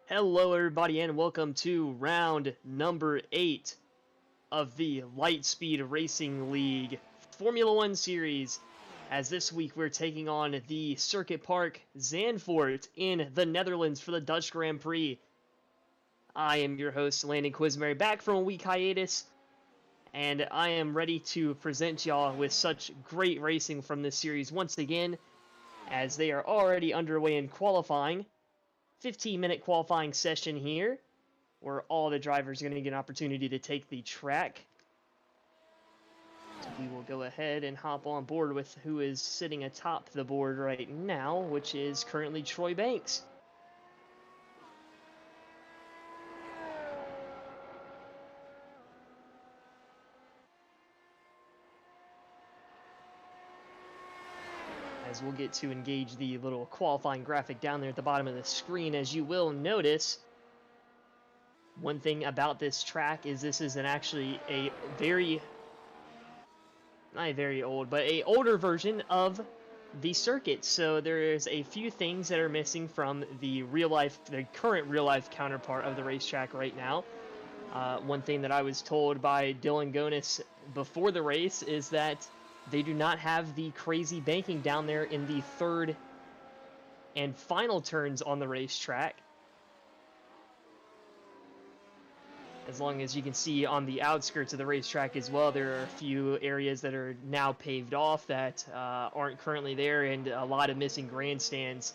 Hello, everybody, and welcome to round number 8 of the Lightspeed Racing League Formula One Series. As this week we're taking on the Circuit Park Zandvoort in the Netherlands for the Dutch Grand Prix. I am your host, Landon Quizmary, back from a week hiatus, and I am ready to present y'all with such great racing from this series once again, as they are already underway in qualifying. 15-minute qualifying session here, where all the drivers are going to get an opportunity to take the track. So we will go ahead and hop on board with who is sitting atop the board right now, which is currently Troy Banks. As we'll get to engage the little qualifying graphic down there at the bottom of the screen, as you will notice, one thing about this track is this is actually a not very old, but a older version of the circuit. So there's a few things that are missing from the current real-life counterpart of the racetrack right now. One thing that I was told by Dylan Gonis before the race is that they do not have the crazy banking down there in the third and final turns on the racetrack. As long as you can see on the outskirts of the racetrack as well, there are a few areas that are now paved off that aren't currently there, and a lot of missing grandstands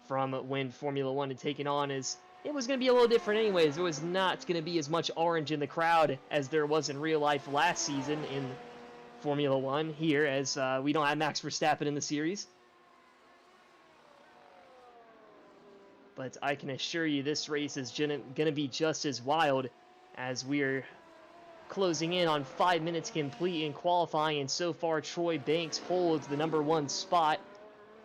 from when Formula One had taken on. As it was going to be a little different anyways. There was not going to be as much orange in the crowd as there was in real life last season in Formula One here, as we don't have Max Verstappen in the series. But I can assure you this race is going to be just as wild, as we're closing in on 5 minutes complete in qualifying, and so far Troy Banks holds the #1 spot,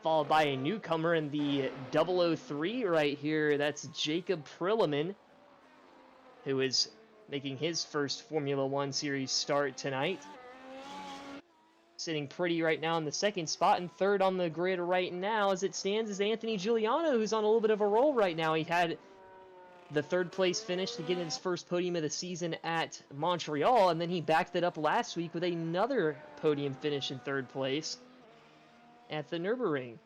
followed by a newcomer in the 003 right here. That's Jacob Prilliman, who is making his first Formula One Series start tonight. Sitting pretty right now in the second spot, and third on the grid right now as it stands is Anthony Giuliano, who's on a little bit of a roll right now. He had the third place finish to get his first podium of the season at Montreal, and then he backed it up last week with another podium finish in third place at the Nürburgring.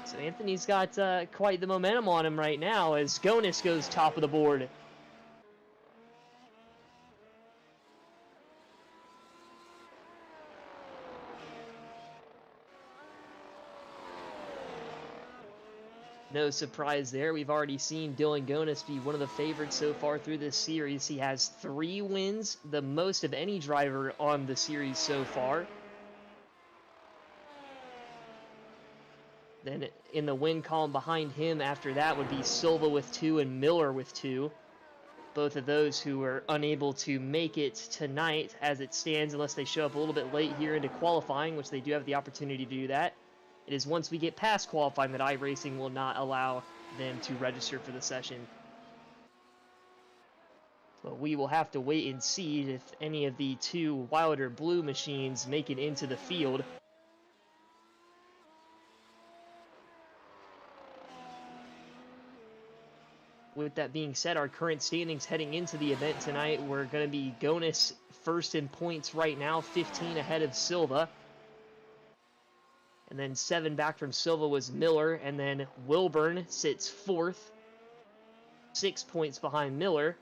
So Anthony's got quite the momentum on him right now as Gonis goes top of the board. No surprise there. We've already seen Dylan Gonis be one of the favorites so far through this series. He has 3 wins, the most of any driver on the series so far. Then in the win column behind him after that would be Silva with 2 and Miller with 2. Both of those who were unable to make it tonight as it stands, unless they show up a little bit late here into qualifying, which they do have the opportunity to do that. It is once we get past qualifying that iRacing will not allow them to register for the session. But we will have to wait and see if any of the 2 Wilder Blue machines make it into the field. With that being said, our current standings heading into the event tonight, we're going to be Gonis first in points right now, 15 ahead of Silva. And then 7 back from Silva was Miller, and then Wilburn sits 4th, 6 points behind Miller.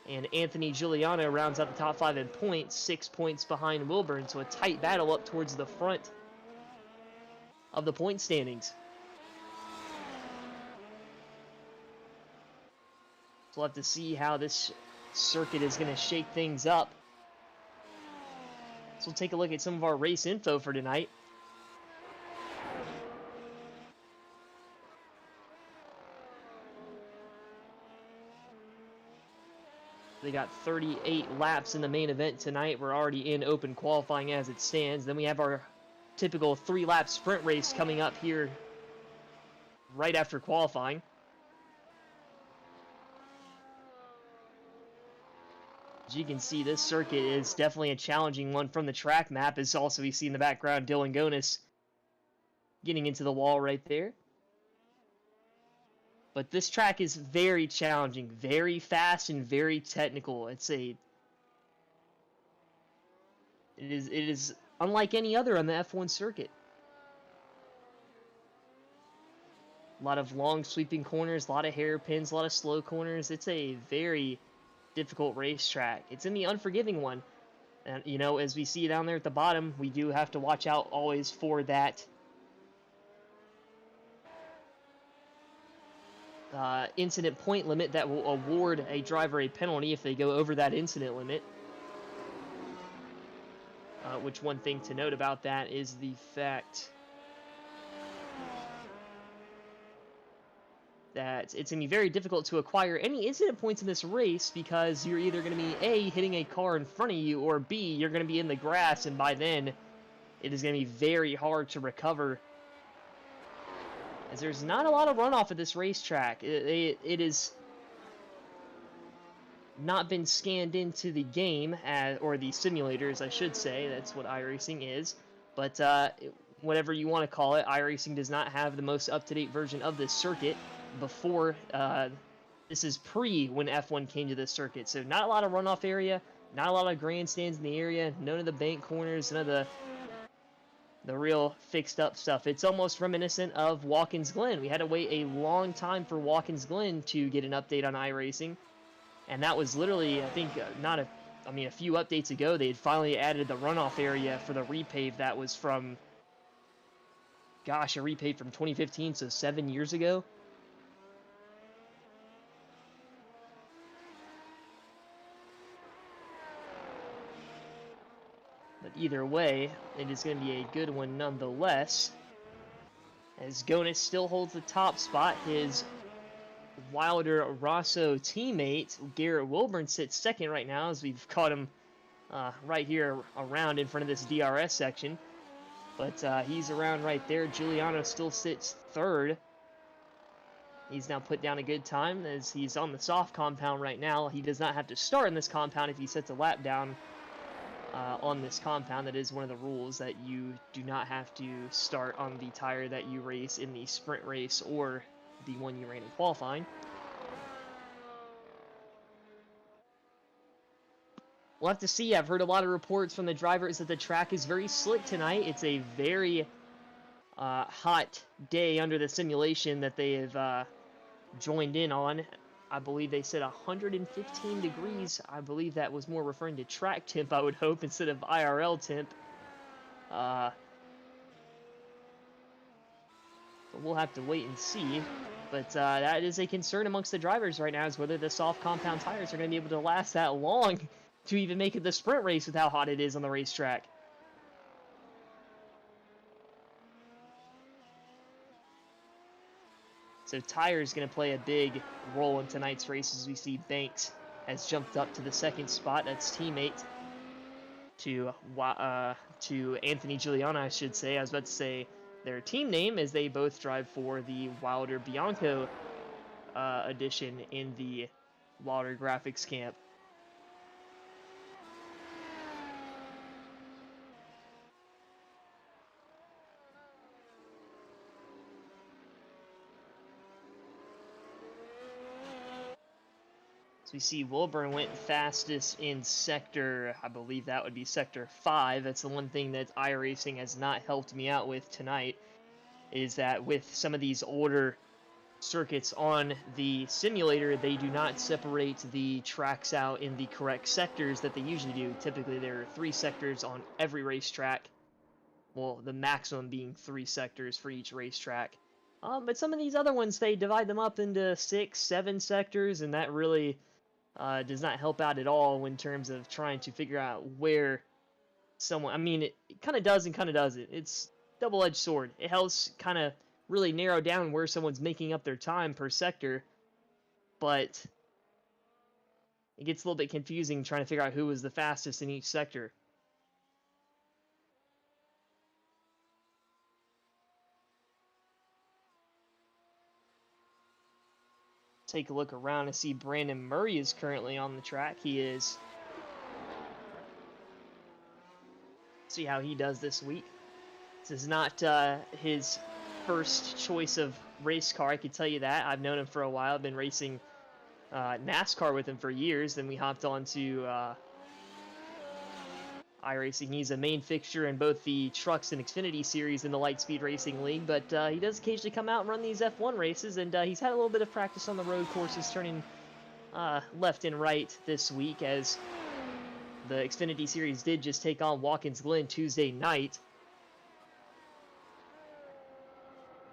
And Anthony Giuliano rounds out the top 5 in points, 6 points behind Wilburn. So a tight battle up towards the front of the point standings. So we'll have to see how this circuit is going to shake things up. So we'll take a look at some of our race info for tonight. They got 38 laps in the main event tonight. We're already in open qualifying as it stands. Then we have our typical 3-lap sprint race coming up here right after qualifying. As you can see, this circuit is definitely a challenging one from the track map. As also we see in the background Dylan Gonis getting into the wall right there. But this track is very challenging, very fast, and very technical. It is unlike any other on the F1 circuit. A lot of long sweeping corners, a lot of hairpins, a lot of slow corners. It's a very difficult racetrack. It's in the unforgiving one. And, you know, as we see down there at the bottom, we do have to watch out always for that incident point limit that will award a driver a penalty if they go over that incident limit. Which one thing to note about that is the fact that it's going to be very difficult to acquire any incident points in this race because you're either going to be A, hitting a car in front of you, or B, you're going to be in the grass, and by then it is going to be very hard to recover, as there's not a lot of runoff at this racetrack. It is not been scanned into the game, or the simulators, I should say. That's what iRacing is. But whatever you want to call it, iRacing does not have the most up-to-date version of this circuit. Before, this is pre when F1 came to this circuit, so not a lot of runoff area, not a lot of grandstands in the area, none of the bank corners, none of the real fixed up stuff. It's almost reminiscent of Watkins Glen. We had to wait a long time for Watkins Glen to get an update on iRacing, and that was literally, I think, a few updates ago, they had finally added the runoff area for the repave that was from, gosh, a repave from 2015, so 7 years ago. But either way, it is going to be a good one nonetheless, as Gonis still holds the top spot. His Wilder Rosso teammate, Garrett Wilburn, sits second right now, as we've caught him right here around in front of this DRS section. But he's around right there. Giuliano still sits third. He's now put down a good time, as he's on the soft compound right now. He does not have to start in this compound if he sets a lap down on this compound. That is one of the rules, that you do not have to start on the tire that you race in the sprint race or the one you ran in qualifying. We'll have to see. I've heard a lot of reports from the drivers that the track is very slick tonight. It's a very hot day under the simulation that they have joined in on. I believe they said 115 degrees. I believe that was more referring to track temp, I would hope, instead of IRL temp. But we'll have to wait and see. But that is a concern amongst the drivers right now, is whether the soft compound tires are going to be able to last that long to even make it the sprint race with how hot it is on the racetrack. So tire is going to play a big role in tonight's race, as we see Banks has jumped up to the second spot. That's teammate to Anthony Giuliano, I should say. I was about to say their team name, as they both drive for the Wilder Bianco edition in the Wilder Graphics camp. So we see Wilburn went fastest in sector, I believe that would be sector 5. That's the one thing that iRacing has not helped me out with tonight, is that with some of these older circuits on the simulator, they do not separate the tracks out in the correct sectors that they usually do. Typically there are 3 sectors on every racetrack. Well, the maximum being 3 sectors for each racetrack. But some of these other ones, they divide them up into 6, 7 sectors, and that really does not help out at all in terms of trying to figure out where someone... I mean, it kind of does and kind of doesn't. It's double-edged sword. It helps kind of really narrow down where someone's making up their time per sector, but it gets a little bit confusing trying to figure out who was the fastest in each sector. Take a look around and see Brandon Murray is currently on the track. He is. See how he does this week. This is not his first choice of race car, I can tell you that. I've known him for a while. I've been racing NASCAR with him for years. Then we hopped on to iRacing. He's a main fixture in both the Trucks and Xfinity series in the Lightspeed Racing League, but he does occasionally come out and run these F1 races, and he's had a little bit of practice on the road courses, turning left and right this week, as the Xfinity series did just take on Watkins Glen Tuesday night.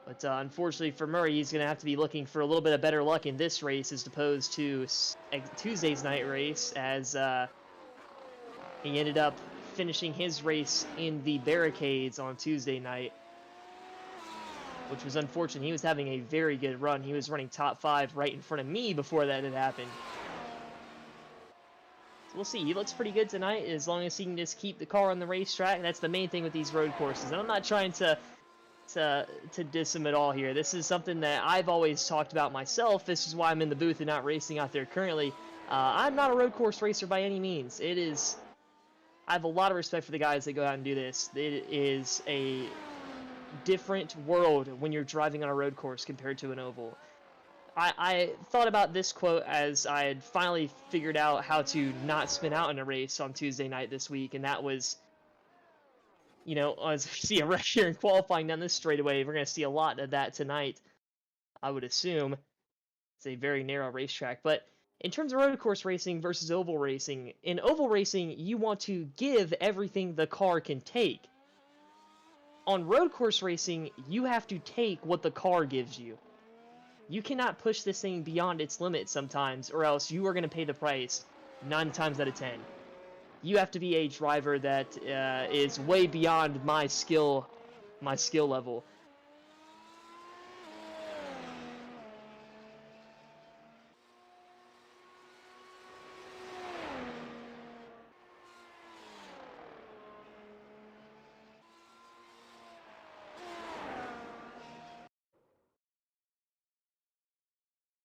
But unfortunately for Murray, he's going to have to be looking for a little bit of better luck in this race as opposed to Tuesday's night race, as he ended up finishing his race in the barricades on Tuesday night, which was unfortunate. He was having a very good run. He was running top 5 right in front of me before that had happened. So we'll see. He looks pretty good tonight as long as he can just keep the car on the racetrack. That's the main thing with these road courses. And I'm not trying to diss him at all here. This is something that I've always talked about myself. This is why I'm in the booth and not racing out there currently. I'm not a road course racer by any means. I have a lot of respect for the guys that go out and do this. It is a different world when you're driving on a road course compared to an oval. I thought about this quote as I had finally figured out how to not spin out in a race on Tuesday night this week, and that was, you know, as we see a wreck here in qualifying down this straightaway, we're going to see a lot of that tonight, I would assume. It's a very narrow racetrack, but in terms of road course racing versus oval racing, in oval racing, you want to give everything the car can take. On road course racing, you have to take what the car gives you. You cannot push this thing beyond its limit sometimes, or else you are going to pay the price 9 times out of 10. You have to be a driver that is way beyond my skill level.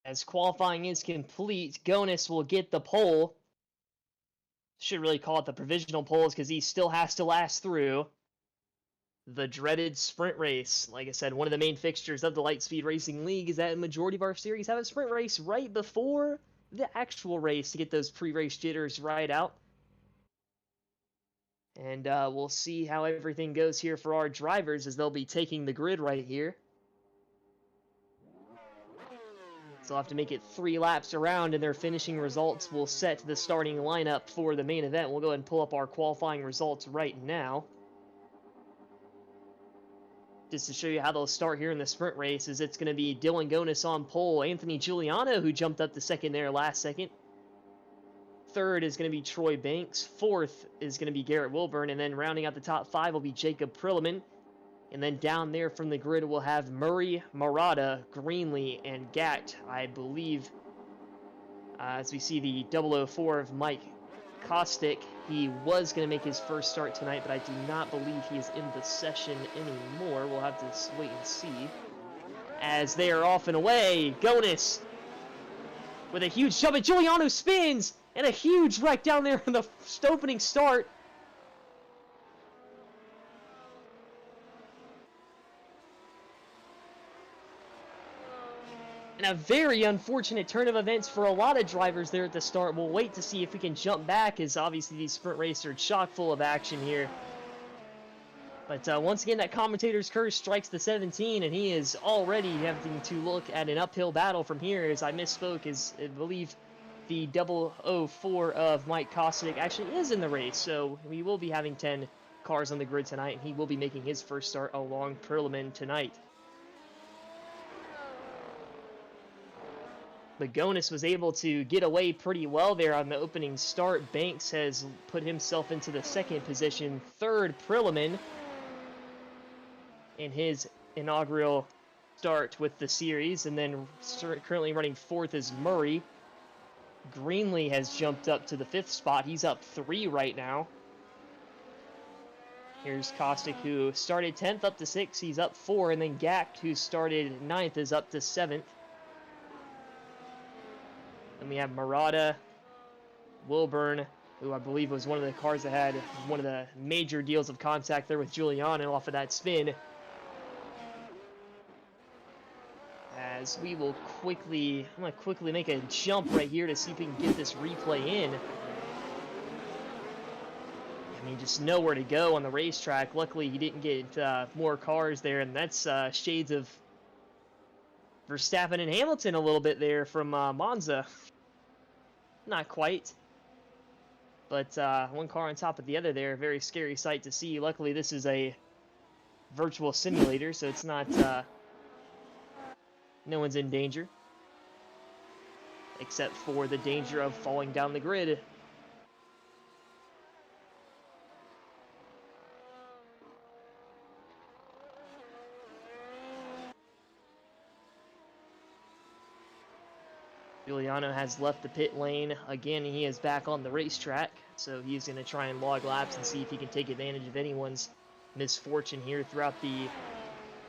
As qualifying is complete, Gonis will get the pole. Should really call it the provisional poles because he still has to last through the dreaded sprint race. Like I said, one of the main fixtures of the Lightspeed Racing League is that a majority of our series have a sprint race right before the actual race to get those pre-race jitters right out. And we'll see how everything goes here for our drivers as they'll be taking the grid right here. So they'll have to make it 3 laps around, and their finishing results will set the starting lineup for the main event. We'll go ahead and pull up our qualifying results right now. Just to show you how they'll start here in the sprint race, is it's going to be Dylan Gonis on pole, Anthony Giuliano, who jumped up to second there last second. Third is going to be Troy Banks. Fourth is going to be Garrett Wilburn, and then rounding out the top 5 will be Jacob Prilliman. And then down there from the grid, we'll have Murray, Murata, Greenlee, and Gatt, I believe. As we see the 004 of Mike Kostick, he was going to make his first start tonight, but I do not believe he is in the session anymore. We'll have to wait and see. As they are off and away, Gonis with a huge jump, and Giuliano spins, and a huge wreck down there in the opening start. And a very unfortunate turn of events for a lot of drivers there at the start. We'll wait to see if we can jump back, as obviously these sprint races are chock full of action here. But once again, that commentator's curse strikes the 17, and he is already having to look at an uphill battle from here, as I misspoke, as I believe the 004 of Mike Kostick actually is in the race. So we will be having 10 cars on the grid tonight, and he will be making his first start along Perlman tonight. But Gonis was able to get away pretty well there on the opening start. Banks has put himself into the second position. Third, Prilliman in his inaugural start with the series. And then currently running fourth is Murray. Greenlee has jumped up to the 5th spot. He's up 3 right now. Here's Kostick, who started 10th, up to 6. He's up 4. And then Gack, who started 9th, is up to 7th. And we have Murata, Wilburn, who I believe was one of the cars that had one of the major deals of contact there with Giuliano off of that spin. as we will quickly, I'm going to quickly make a jump right here to see if we can get this replay in. I mean, just nowhere to go on the racetrack. Luckily, you didn't get more cars there, and that's shades of Verstappen and Hamilton a little bit there from Monza. Not quite. But one car on top of the other there, very scary sight to see. Luckily, this is a virtual simulator, so it's not, no one's in danger. Except for the danger of falling down the grid. Giuliano has left the pit lane. Again, he is back on the racetrack, so he's going to try and log laps and see if he can take advantage of anyone's misfortune here throughout the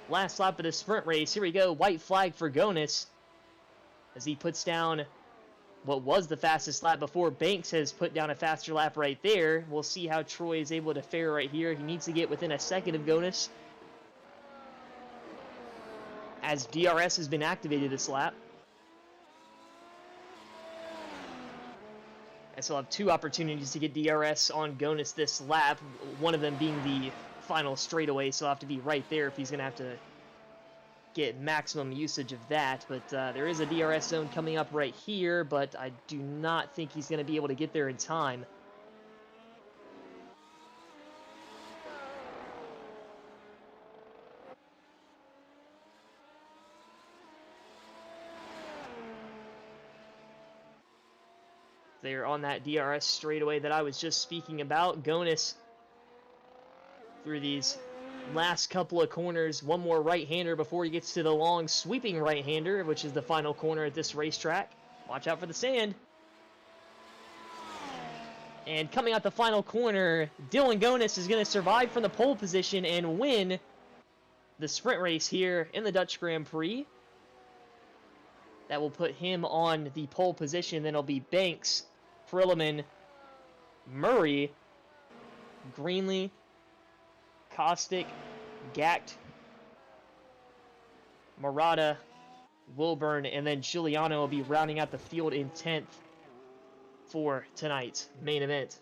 last lap of the sprint race. Here we go, white flag for Gonis as he puts down what was the fastest lap before. Banks has put down a faster lap right there. We'll see how Troy is able to fare right here. He needs to get within a second of Gonis, as DRS has been activated this lap. And so he'll have two opportunities to get DRS on Gonis this lap, one of them being the final straightaway, so he'll have to be right there if he's going to have to get maximum usage of that. But there is a DRS zone coming up right here, but I do not think he's going to be able to get there in time. They're on that DRS straightaway that I was just speaking about. Gonis through these last couple of corners. One more right-hander before he gets to the long sweeping right-hander, which is the final corner at this racetrack. Watch out for the sand. And coming out the final corner, Dylan Gonis is going to survive from the pole position and win the sprint race here in the Dutch Grand Prix. That will put him on the pole position. Then it'll be Banks, Perelman, Murray, Greenlee, Kostick, Gact, Murata, Wilburn, and then Giuliano will be rounding out the field in 10th for tonight's main event.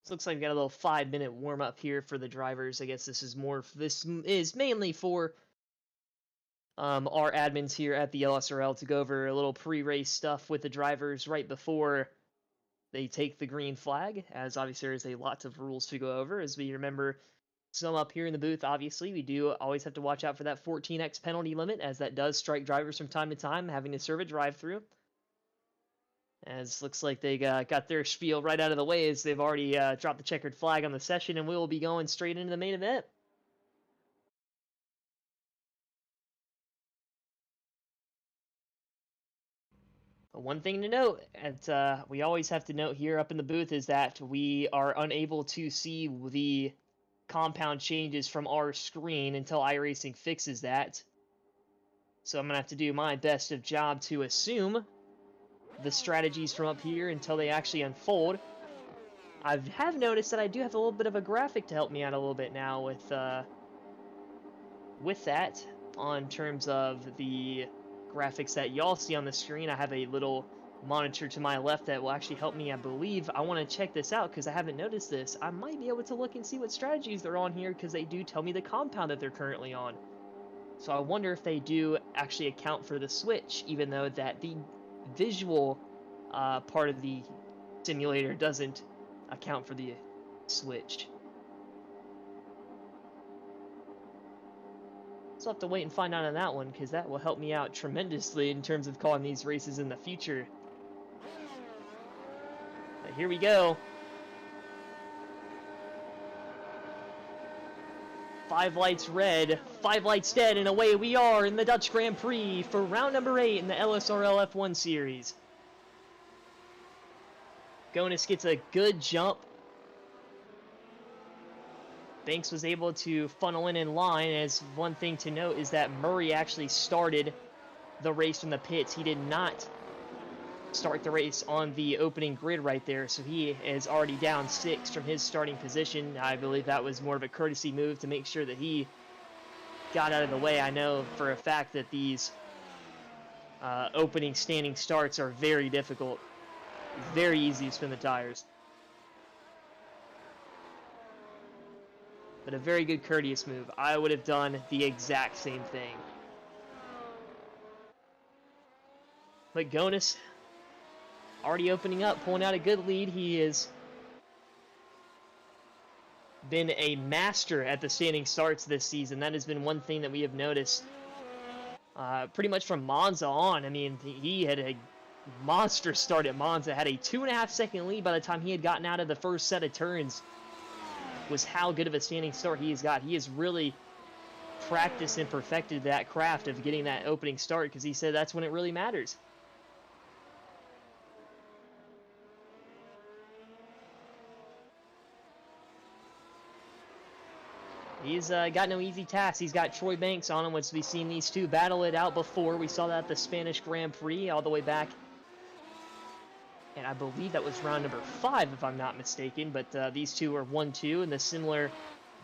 So looks like we got a little 5-minute warm-up here for the drivers. I guess this is mainly for our admins here at the LSRL to go over a little pre-race stuff with the drivers right before they take the green flag, as obviously there's a lot of rules to go over. As we remember, some up here in the booth, obviously, we do always have to watch out for that 14x penalty limit, as that does strike drivers from time to time having to serve a drive-through. As looks like they got their spiel right out of the way, as they've already dropped the checkered flag on the session, and we will be going straight into the main event. But one thing to note, and we always have to note here up in the booth, is that we are unable to see the compound changes from our screen until iRacing fixes that. So I'm going to have to do my best of job to assume the strategies from up here until they actually unfold. I have noticed that I do have a little bit of a graphic to help me out a little bit now with that, on terms of the graphics that y'all see on the screen. I have a little monitor to my left that will actually help me, I believe. I want to check this out because I haven't noticed this. I might be able to look and see what strategies they're on here, because they do tell me the compound that they're currently on. So I wonder if they do actually account for the switch, even though that the visual part of the simulator doesn't account for the switch. So I'll have to wait and find out on that one, because that will help me out tremendously in terms of calling these races in the future. But here we go. 5 lights red, 5 lights dead, and away we are in the Dutch Grand Prix for round number 8 in the LSRL F1 Series. Gonis gets a good jump. Banks was able to funnel in line, as one thing to note is that Murray actually started the race from the pits. He did not start the race on the opening grid right there, so he is already down 6 from his starting position. I believe that was more of a courtesy move to make sure that he got out of the way. I know for a fact that these opening standing starts are very difficult. Very easy to spin the tires. But a very good courteous move. I would have done the exact same thing. But Gonis already opening up, pulling out a good lead. He has been a master at the standing starts this season. That has been one thing that we have noticed pretty much from Monza on. I mean, he had a monster start at Monza, had a 2.5-second lead by the time he had gotten out of the first set of turns. Was how good of a standing start he has got. He has really practiced and perfected that craft of getting that opening start, because he said that's when it really matters. He's got no easy task. He's got Troy Banks on him, which we've seen these two battle it out before. We saw that at the Spanish Grand Prix all the way back. And I believe that was round number 5, if I'm not mistaken. But these two are 1-2 in the similar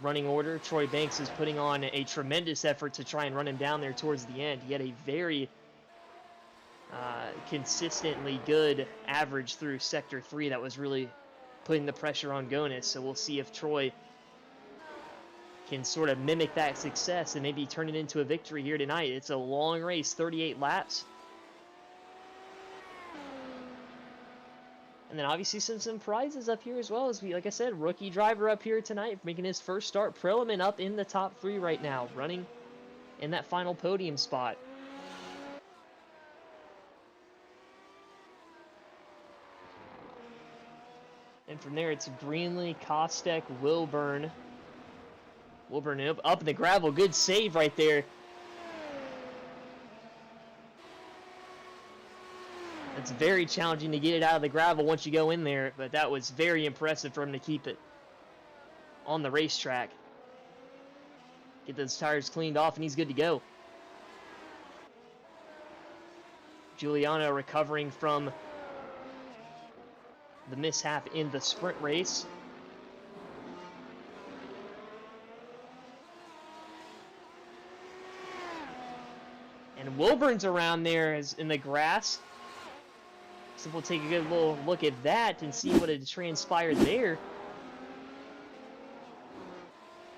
running order. Troy Banks is putting on a tremendous effort to try and run him down there towards the end. He had a very consistently good average through Sector 3 that was really putting the pressure on Gonis. So we'll see if Troy can sort of mimic that success and maybe turn it into a victory here tonight. It's a long race, 38 laps. And then obviously some prizes up here as well, as we, like I said, rookie driver up here tonight, making his first start. Perelman up in the top 3 right now, running in that final podium spot. And from there, it's Greenlee, Kostek, Wilburn. Wilburn up in the gravel. Good save right there. It's very challenging to get it out of the gravel once you go in there, but that was very impressive for him to keep it on the racetrack. Get those tires cleaned off, and he's good to go. Giuliano recovering from the mishap in the sprint race. And Wilburn's around there in the grass. So we'll take a good little look at that and see what had transpired there.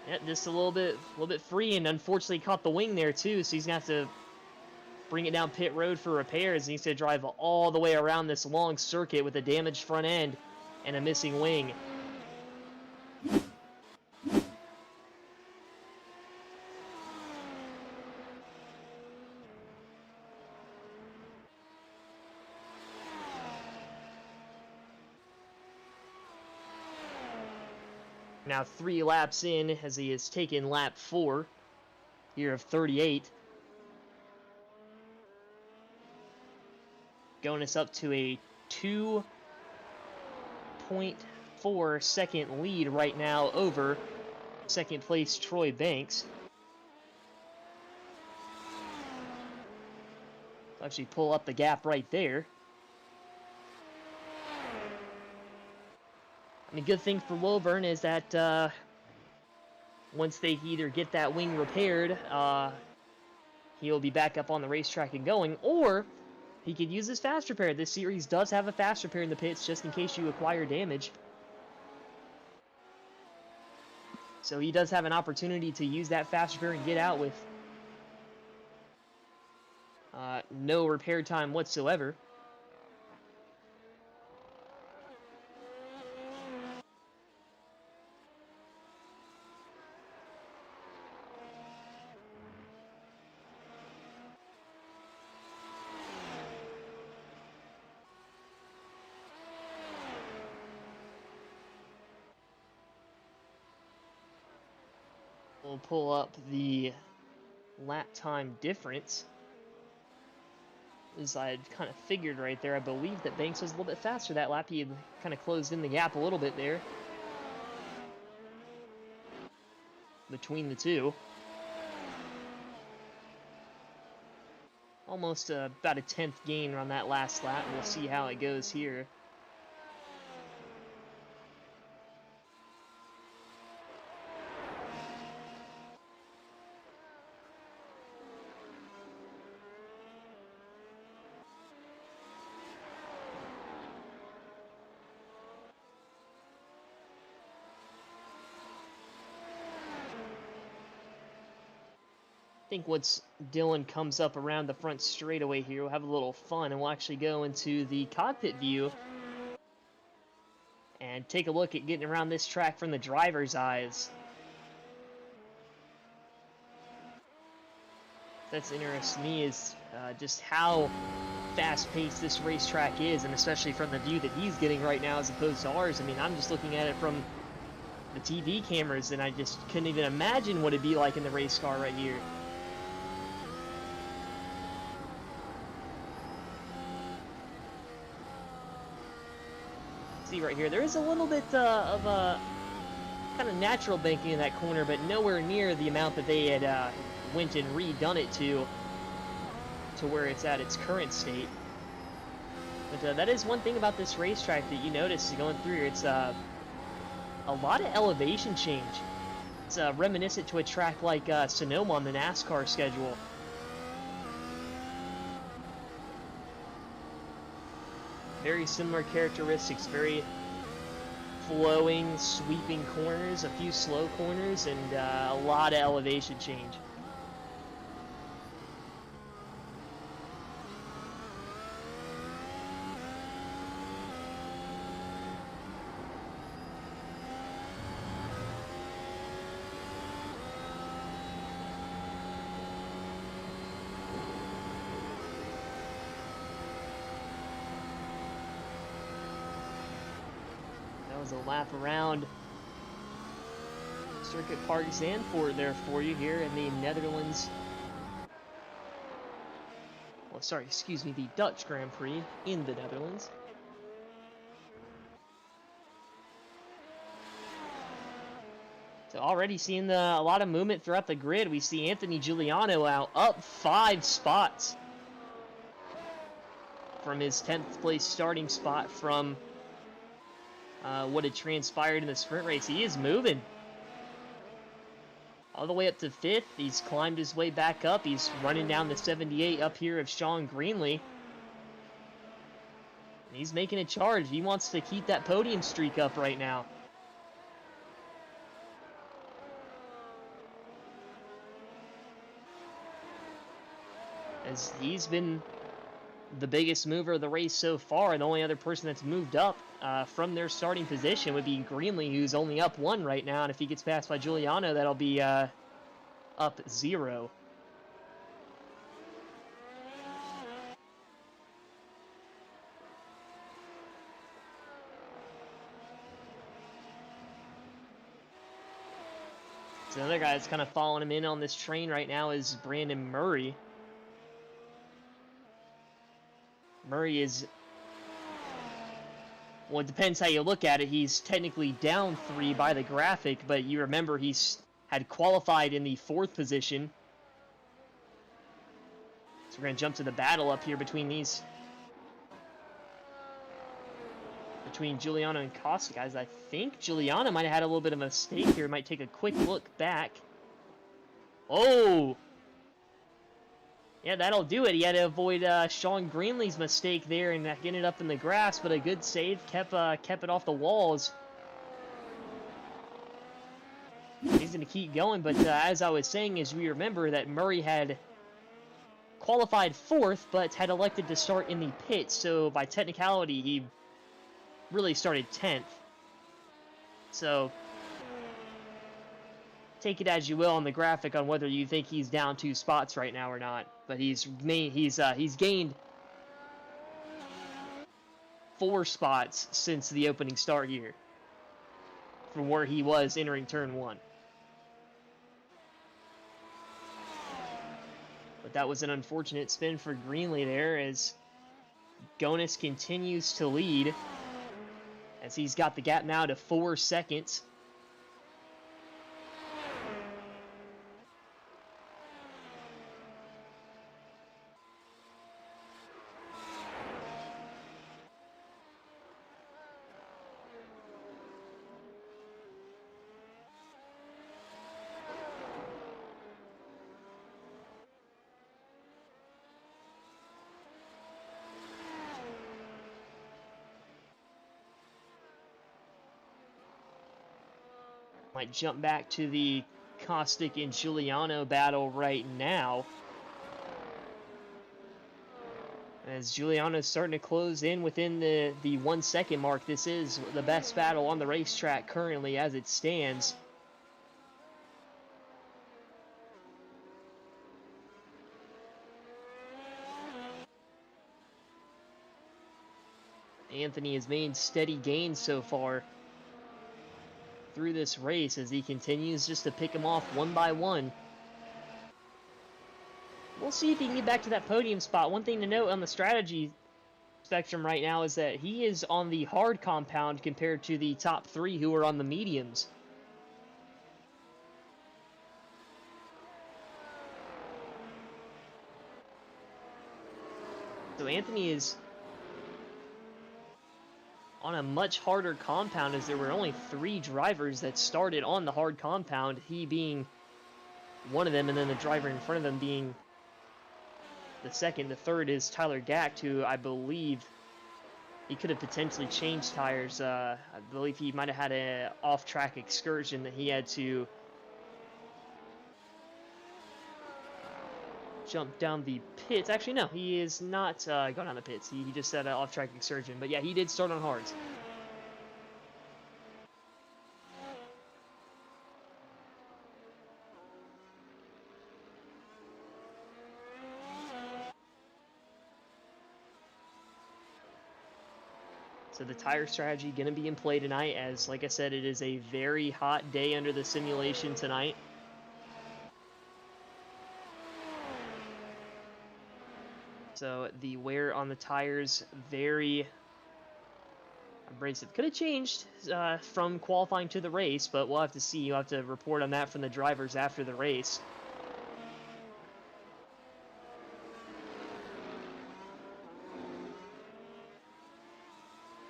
Yeah, just a little bit free, and unfortunately caught the wing there too. So he's gonna have to bring it down pit road for repairs. He needs to drive all the way around this long circuit with a damaged front end and a missing wing. Now 3 laps in, as he has taken lap 4 here of 38. Gonis up to a 2.4 second lead right now over second place Troy Banks. Actually pull up the gap right there. I mean, good thing for Wilburn is that once they either get that wing repaired, he'll be back up on the racetrack and going, or he could use his fast repair. This series does have a fast repair in the pits, just in case you acquire damage. So he does have an opportunity to use that fast repair and get out with no repair time whatsoever. We'll pull up the lap time difference. As I had kind of figured right there, I believe that Banks was a little bit faster that lap. He had kind of closed in the gap a little bit there between the two. Almost about a 10th gain on that last lap. We'll see how it goes here. I think once Dylan comes up around the front straightaway here, we'll have a little fun, and we'll actually go into the cockpit view and take a look at getting around this track from the driver's eyes. That's interesting to me is just how fast-paced this racetrack is, and especially from the view that he's getting right now as opposed to ours. I mean, I'm just looking at it from the TV cameras, and I just couldn't even imagine what it'd be like in the race car right here. See right here, there is a little bit of kind of natural banking in that corner, but nowhere near the amount that they had went and redone it to where it's at its current state. But that is one thing about this racetrack that you notice going through here. It's a lot of elevation change. It's reminiscent to a track like Sonoma on the NASCAR schedule. Very similar characteristics, very flowing, sweeping corners, a few slow corners, and a lot of elevation change. A lap around Circuit Park Zandvoort there for you here in the Netherlands. Well, sorry, excuse me, the Dutch Grand Prix in the Netherlands. So already seeing a lot of movement throughout the grid. We see Anthony Giuliano out up 5 spots from his 10th place starting spot from what had transpired in the sprint race. He is moving all the way up to 5th. He's climbed his way back up. He's running down the 78 up here of Sean Greenlee. He's making a charge. He wants to keep that podium streak up right now. As he's been the biggest mover of the race so far, and the only other person that's moved up from their starting position would be Greenlee, who's only up 1 right now, and if he gets passed by Giuliano, that'll be up 0. So another guy that's kind of following him in on this train right now is Brandon Murray. Murray is, well, it depends how you look at it. He's technically down 3 by the graphic, but you remember he's had qualified in the 4th position. So we're going to jump to the battle up here between Giuliano and Costa, guys. I think Giuliano might have had a little bit of a mistake here. Might take a quick look back. Oh! Yeah, that'll do it. He had to avoid Sean Greenlee's mistake there and getting it up in the grass, but a good save kept it off the walls. He's going to keep going, but as I was saying, as we remember that Murray had qualified 4th, but had elected to start in the pits, so by technicality, he really started 10th. So take it as you will on the graphic on whether you think he's down 2 spots right now or not. But he's gained 4 spots since the opening start here from where he was entering turn 1. But that was an unfortunate spin for Greenlee there as Gonis continues to lead as he's got the gap now to 4 seconds. Might jump back to the Caustic and Giuliano battle right now. As Giuliano's starting to close in within the 1 second mark. This is the best battle on the racetrack currently as it stands. Anthony has made steady gains so far through this race as he continues just to pick them off one by one. We'll see if he can get back to that podium spot. One thing to note on the strategy spectrum right now is that he is on the hard compound compared to the top 3 who are on the mediums. So Anthony is on a much harder compound as there were only 3 drivers that started on the hard compound, he being one of them, and then the driver in front of them being the second. The third is Tyler Gacht, who I believe he could have potentially changed tires. I believe he might have had an off-track excursion that he had to jump down the pits. Actually, no, he is not going down the pits. He just had an off-track excursion. But yeah, he did start on hards. So the tire strategy going to be in play tonight as, like I said, it is a very hot day under the simulation tonight. So the wear on the tires, very abrasive. Could have changed from qualifying to the race, but we'll have to see. You'll have to report on that from the drivers after the race.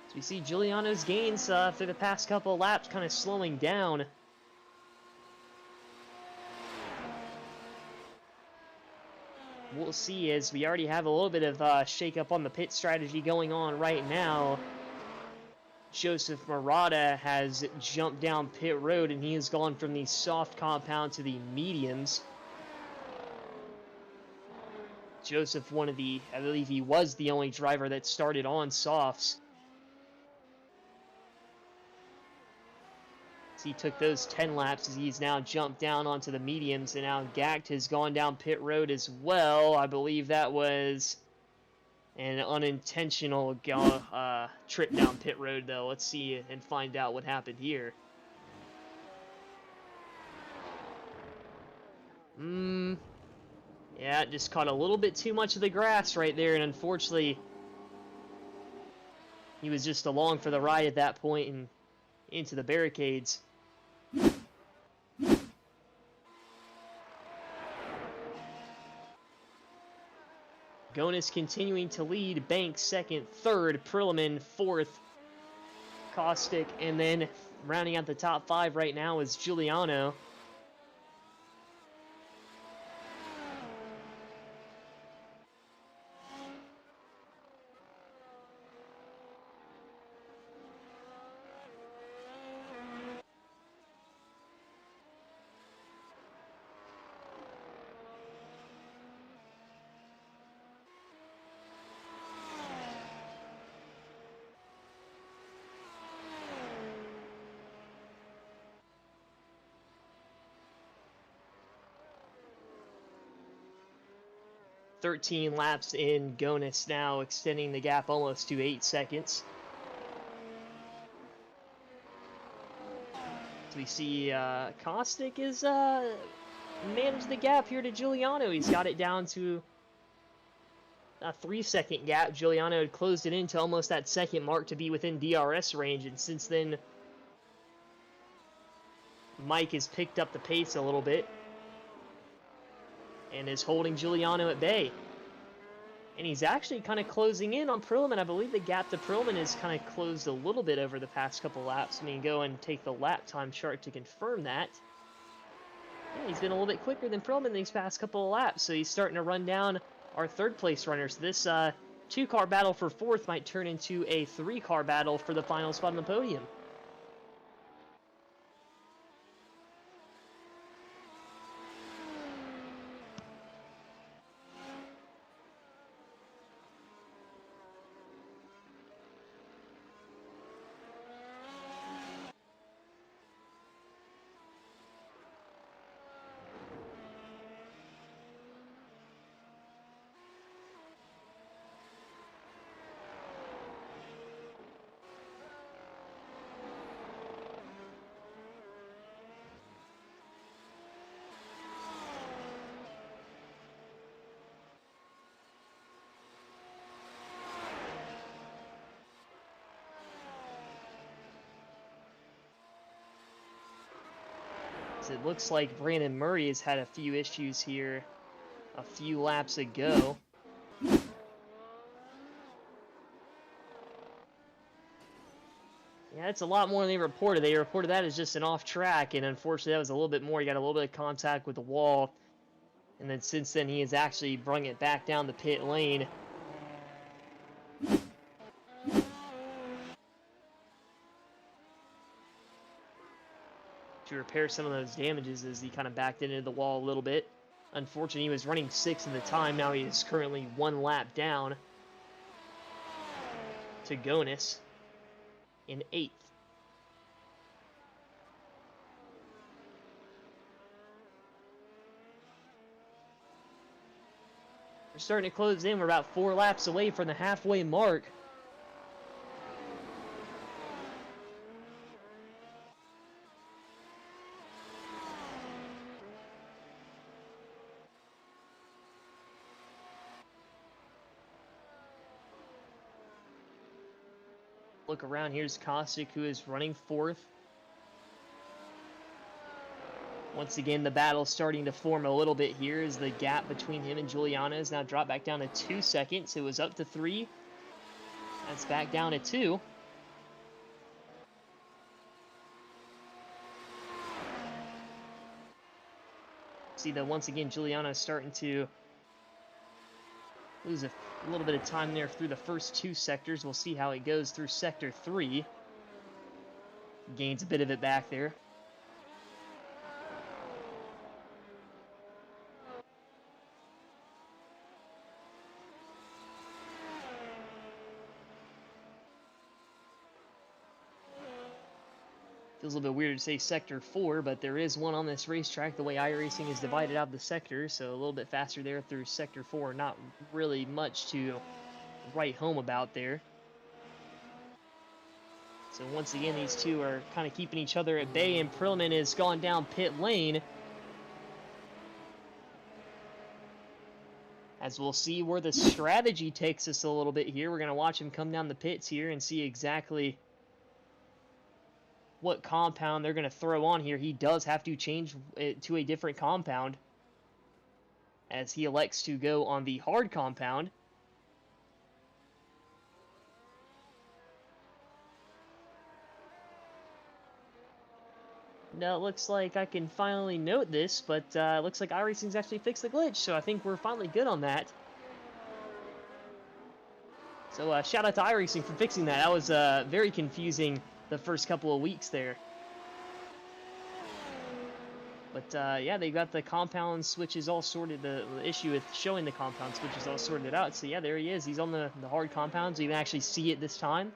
So we see Giuliano's gains for the past couple of laps kind of slowing down. We'll see as we already have a little bit of shake-up on the pit strategy going on right now. Joseph Murata has jumped down pit road and he has gone from the soft compound to the mediums. Joseph, I believe he was the only driver that started on softs. He took those 10 laps as he's now jumped down onto the mediums, and now Gacht has gone down pit road as well. I believe that was an unintentional trip down pit road, though. Let's see and find out what happened here. Yeah, just caught a little bit too much of the grass right there, and unfortunately, he was just along for the ride at that point and into the barricades. Gonis continuing to lead, Banks second, third, Perlman fourth, Caustic, and then rounding out the top 5 right now is Giuliano. .13 laps in, Gonis now extending the gap almost to 8 seconds. So we see Caustic is manage the gap here to Giuliano. He's got it down to a 3-second gap. Giuliano had closed it into almost that second mark to be within DRS range, and since then, Mike has picked up the pace a little bit and is holding Giuliano at bay. And he's actually kind of closing in on Perlman. I believe the gap to Perlman has kind of closed a little bit over the past couple laps. I mean, go and take the lap time chart to confirm that. Yeah, he's been a little bit quicker than Perlman these past couple of laps, so he's starting to run down our third-place runners. This 2-car battle for fourth might turn into a 3-car battle for the final spot on the podium. It looks like Brandon Murray has had a few issues here a few laps ago. Yeah, it's a lot more than they reported. They reported that as just an off track, and unfortunately that was a little bit more. He got a little bit of contact with the wall, and then since then he has actually brung it back down the pit lane. To repair some of those damages as he kind of backed into the wall a little bit. Unfortunately, he was running 6th in the time. Now he is currently 1 lap down to Gonis in 8th. We're starting to close in. We're about 4 laps away from the halfway mark. Look around, here's Kostic, who is running 4th. Once again, the battle's starting to form a little bit here as the gap between him and Giuliano has now dropped back down to 2 seconds. It was up to 3. That's back down to 2. See that once again, Giuliano is starting to lose a little bit of time there through the first 2 sectors. We'll see how it goes through sector 3. Gains a bit of it back there. Feels a little bit weird to say sector 4, but there is one on this racetrack. The way iRacing is divided out the sectors, so a little bit faster there through sector 4. Not really much to write home about there. So once again, these two are kind of keeping each other at bay, and Perlman has gone down pit lane. As we'll see where the strategy takes us a little bit here. We're going to watch him come down the pits here and see exactly what compound they're going to throw on here. He does have to change it to a different compound as he elects to go on the hard compound. Now it looks like I can finally note this, but it looks like iRacing's actually fixed the glitch, so I think we're finally good on that. So shout out to iRacing for fixing that. That was very confusing the first couple of weeks there. But yeah, they got the compound switches all sorted. The issue with showing the compound switches all sorted out. So yeah, there he is. He's on the hard compounds. You can actually see it this time.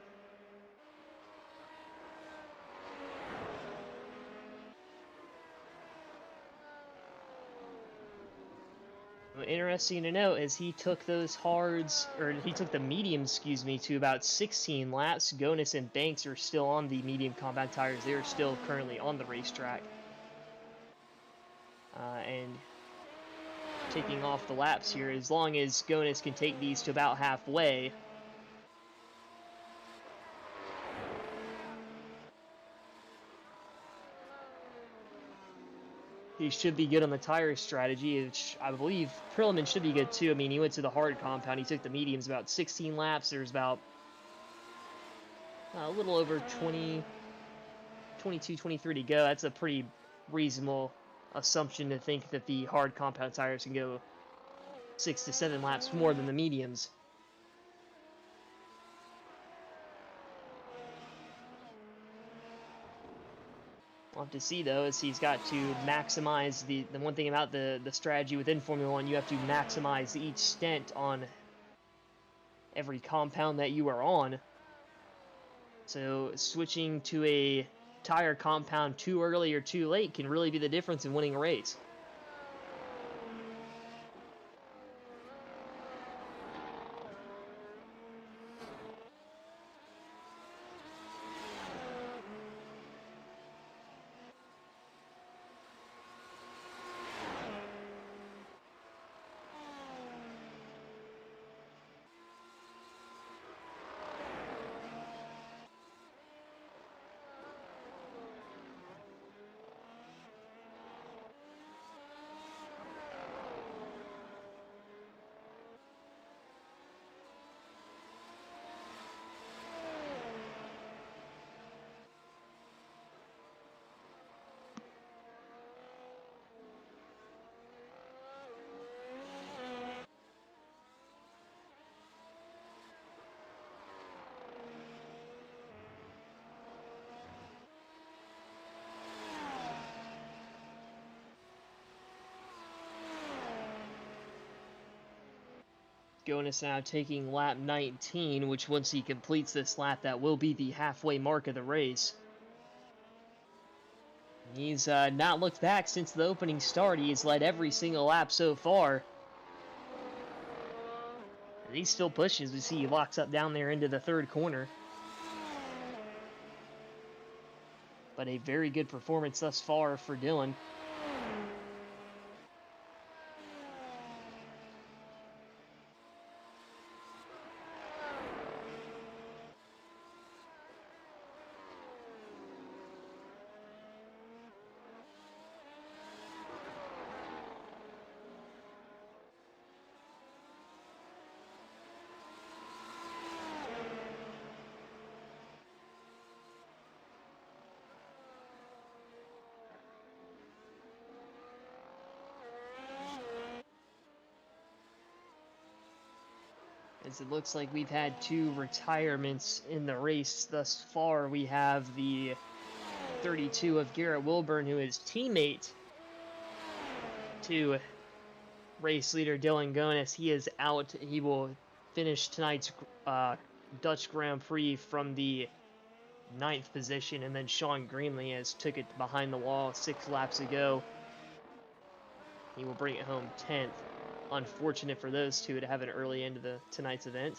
Interesting to note is he took those hards, or he took the mediums, excuse me, to about 16 laps. Gonis and Banks are still on the medium compound tires. They are still currently on the racetrack. and taking off the laps here. As long as Gonis can take these to about halfway, he should be good on the tire strategy, which I believe Perelman should be good too. I mean, he went to the hard compound. He took the mediums about 16 laps. There's about a little over 22, 23 to go. That's a pretty reasonable assumption to think that the hard compound tires can go 6 to 7 laps more than the mediums. We'll have to see, though, as he's got to maximize the one thing about the strategy within Formula 1, you have to maximize each stint on every compound that you are on. So switching to a tire compound too early or too late can really be the difference in winning a race. Gonis now taking lap 19, which once he completes this lap, that will be the halfway mark of the race. He's not looked back since the opening start. He has led every single lap so far. And he's still pushing, as we see he locks up down there into the third corner. But a very good performance thus far for Dylan. As it looks like we've had 2 retirements in the race thus far. We have the 32 of Garrett Wilburn, who is teammate to race leader Dylan Gonis. He is out. He will finish tonight's Dutch Grand Prix from the 9th position, and then Sean Greenlee has took it behind the wall 6 laps ago. He will bring it home 10th. Unfortunate for those two to have an early end to tonight's event.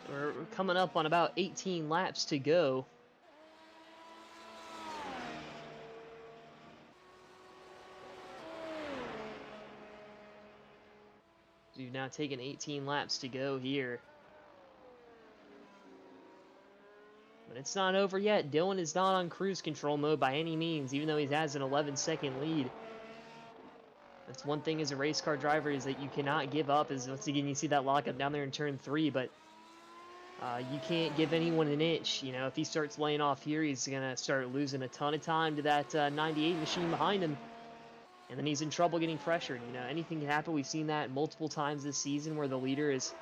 We're coming up on about 18 laps to go. We've now taken 18 laps to go here. But it's not over yet. Dylan is not on cruise control mode by any means, even though he has an 11-second lead. That's one thing as a race car driver, is that you cannot give up. As once again, you see that lockup down there in turn 3, but you can't give anyone an inch. You know, if he starts laying off here, he's going to start losing a ton of time to that 98 machine behind him. and then he's in trouble getting pressured. You know, anything can happen. We've seen that multiple times this season where the leader has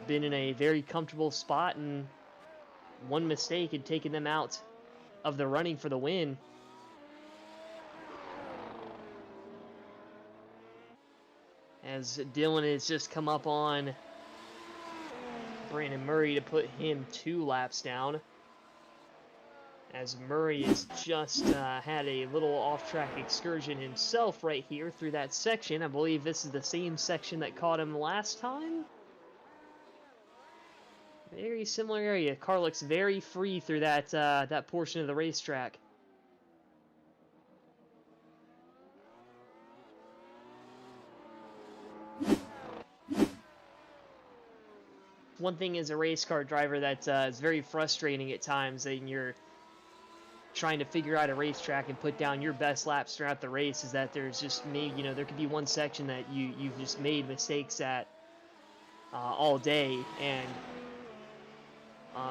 been in a very comfortable spot, and one mistake had taken them out of the running for the win. As Dylan has just come up on Brandon Murray to put him 2 laps down. As Murray has just had a little off-track excursion himself right here through that section. I believe this is the same section that caught him last time. Very similar area. Car looks very free through that that portion of the racetrack. One thing as a race car driver that is very frustrating at times, and you're trying to figure out a racetrack and put down your best laps throughout the race, is that there's just there could be one section that you've just made mistakes at all day, and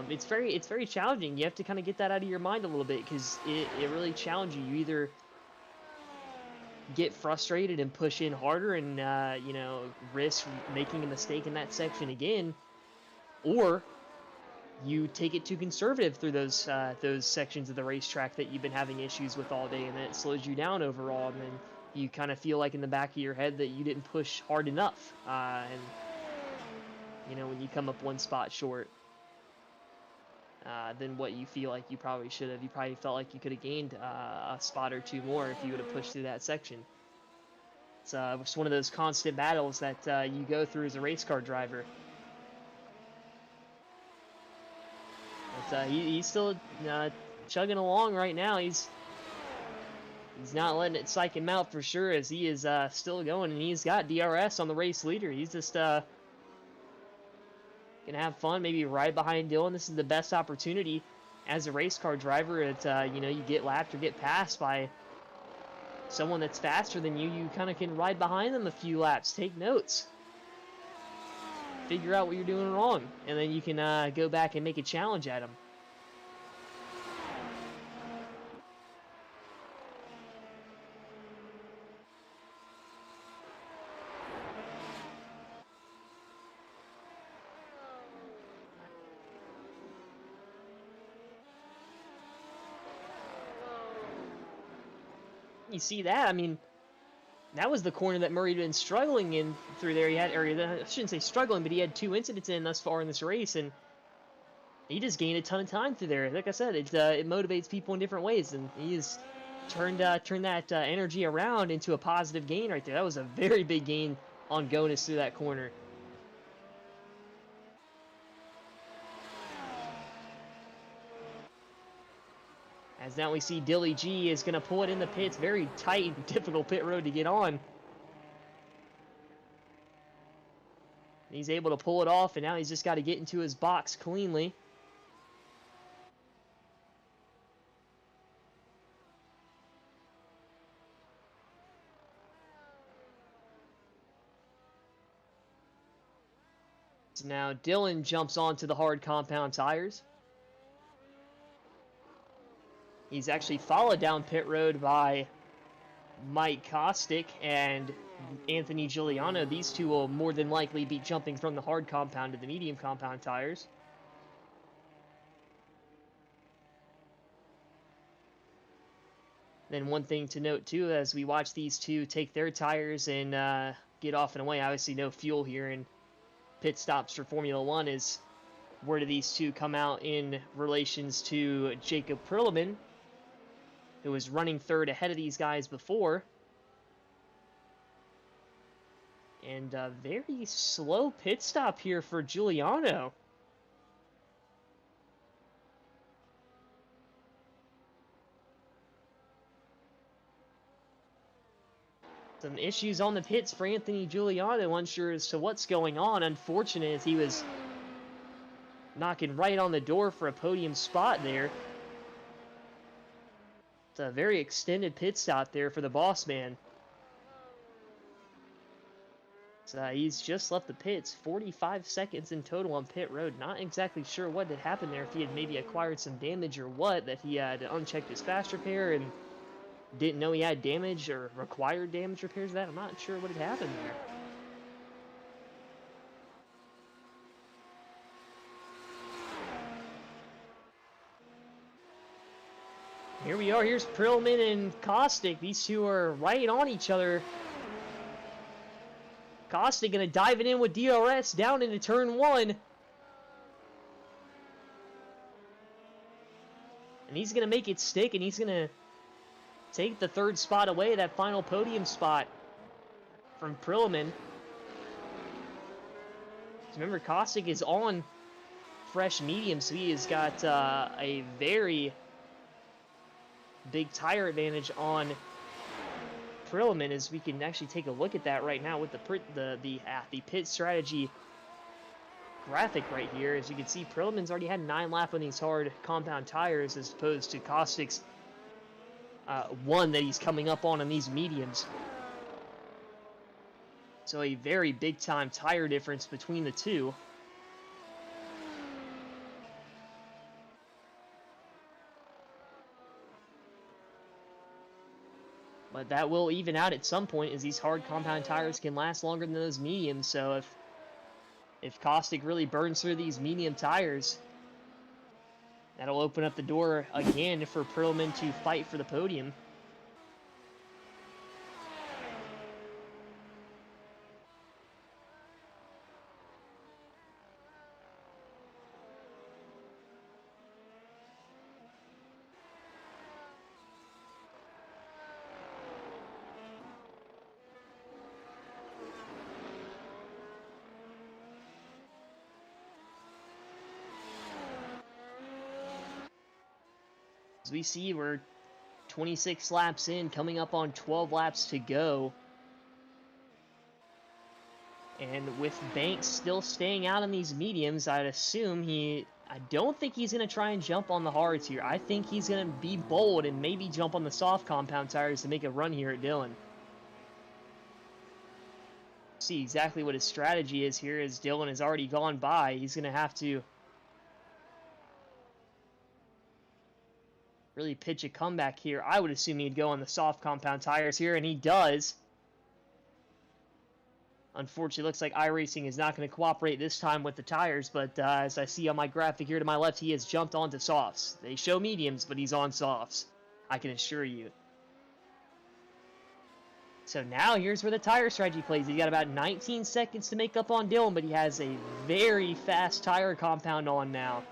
it's very challenging. You have to kind of get that out of your mind a little bit, because it really challenges you. You either get frustrated and push in harder and risk making a mistake in that section again, or you take it too conservative through those sections of the racetrack that you've been having issues with all day, and then it slows you down overall, and then you kind of feel like in the back of your head that you didn't push hard enough, and when you come up one spot short than what you feel like you probably should have. You probably felt like you could have gained a spot or 2 more if you would have pushed through that section. It's just one of those constant battles that you go through as a race car driver. But he's still chugging along right now. He's not letting it psych him out for sure, as he is still going, and he's got DRS on the race leader. He's just gonna have fun, maybe right behind Dylan. This is the best opportunity as a race car driver. You get lapped or get passed by someone that's faster than you. You kind of can ride behind them a few laps, take notes, figure out what you're doing wrong, and then you can go back and make a challenge at them. You see that? I mean, that was the corner that Murray had been struggling in through there. I shouldn't say struggling, but he had 2 incidents in thus far in this race, and he just gained a ton of time through there. Like I said, it motivates people in different ways, and he has turned that energy around into a positive gain right there. That was a very big gain on Gonus through that corner. As now we see Dilly G is going to pull it in the pits. Very tight and difficult pit road to get on. He's able to pull it off, and now he's just got to get into his box cleanly. So now Dylan jumps onto the hard compound tires. He's actually followed down pit road by Mike Kostick and Anthony Giuliano. These two will more than likely be jumping from the hard compound to the medium compound tires. Then one thing to note too, as we watch these two take their tires and get off and away, obviously no fuel here in pit stops for Formula One, is where do these two come out in relations to Jacob Perlman, who was running third ahead of these guys before. And a very slow pit stop here for Giuliano. Some issues on the pits for Anthony Giuliano, unsure as to what's going on. Unfortunate, as he was knocking right on the door for a podium spot there. It's a very extended pit stop there for the boss man. So he's just left the pits, 45 seconds in total on pit road. Not exactly sure what had happened there, if he had maybe acquired some damage or what, that he had unchecked his fast repair and didn't know he had damage or required damage repairs to that. I'm not sure what had happened there. Here we are. Here's Perlman and Caustic. These two are right on each other. Caustic gonna dive it in with DRS down into turn 1. And he's gonna make it stick, and he's gonna take the 3rd spot away, that final podium spot from Perlman. Remember, Caustic is on fresh medium, so he has got a very big tire advantage on Perlman, as we can actually take a look at that right now with the pit strategy graphic right here. As you can see, Perlman's already had 9 laps on these hard compound tires, as opposed to Caustic's 1 that he's coming up on these mediums. So a very big time tire difference between the two. But that will even out at some point, as these hard compound tires can last longer than those mediums. So if Caustic really burns through these medium tires, that'll open up the door again for Perlman to fight for the podium. As we see, we're 26 laps in, coming up on 12 laps to go. And with Banks still staying out on these mediums, I'd assume I don't think he's going to try and jump on the hards here. I think he's going to be bold and maybe jump on the soft compound tires to make a run here at Dillon. See exactly what his strategy is here, as Dillon has already gone by. He's going to have to really pitch a comeback here. I would assume he'd go on the soft compound tires here, and he does. Unfortunately, looks like iRacing is not going to cooperate this time with the tires, but as I see on my graphic here to my left, he has jumped onto softs. They show mediums, but he's on softs, I can assure you. So now here's where the tire strategy plays. He's got about 19 seconds to make up on Dillon, but he has a very fast tire compound on now.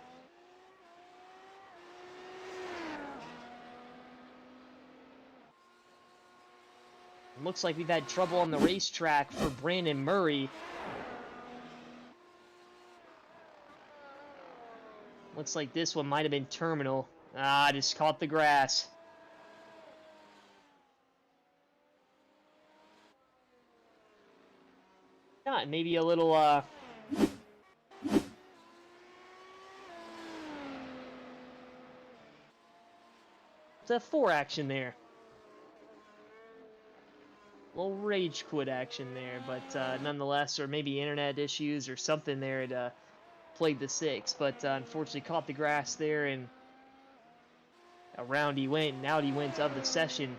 Looks like we've had trouble on the racetrack for Brandon Murray. Looks like this one might have been terminal. Just caught the grass. Yeah, maybe a little, it's a 4 action there. A little rage quit action there, but nonetheless, or maybe internet issues or something there, it played the 6, but unfortunately caught the grass there, and around he went, and out he went of the session.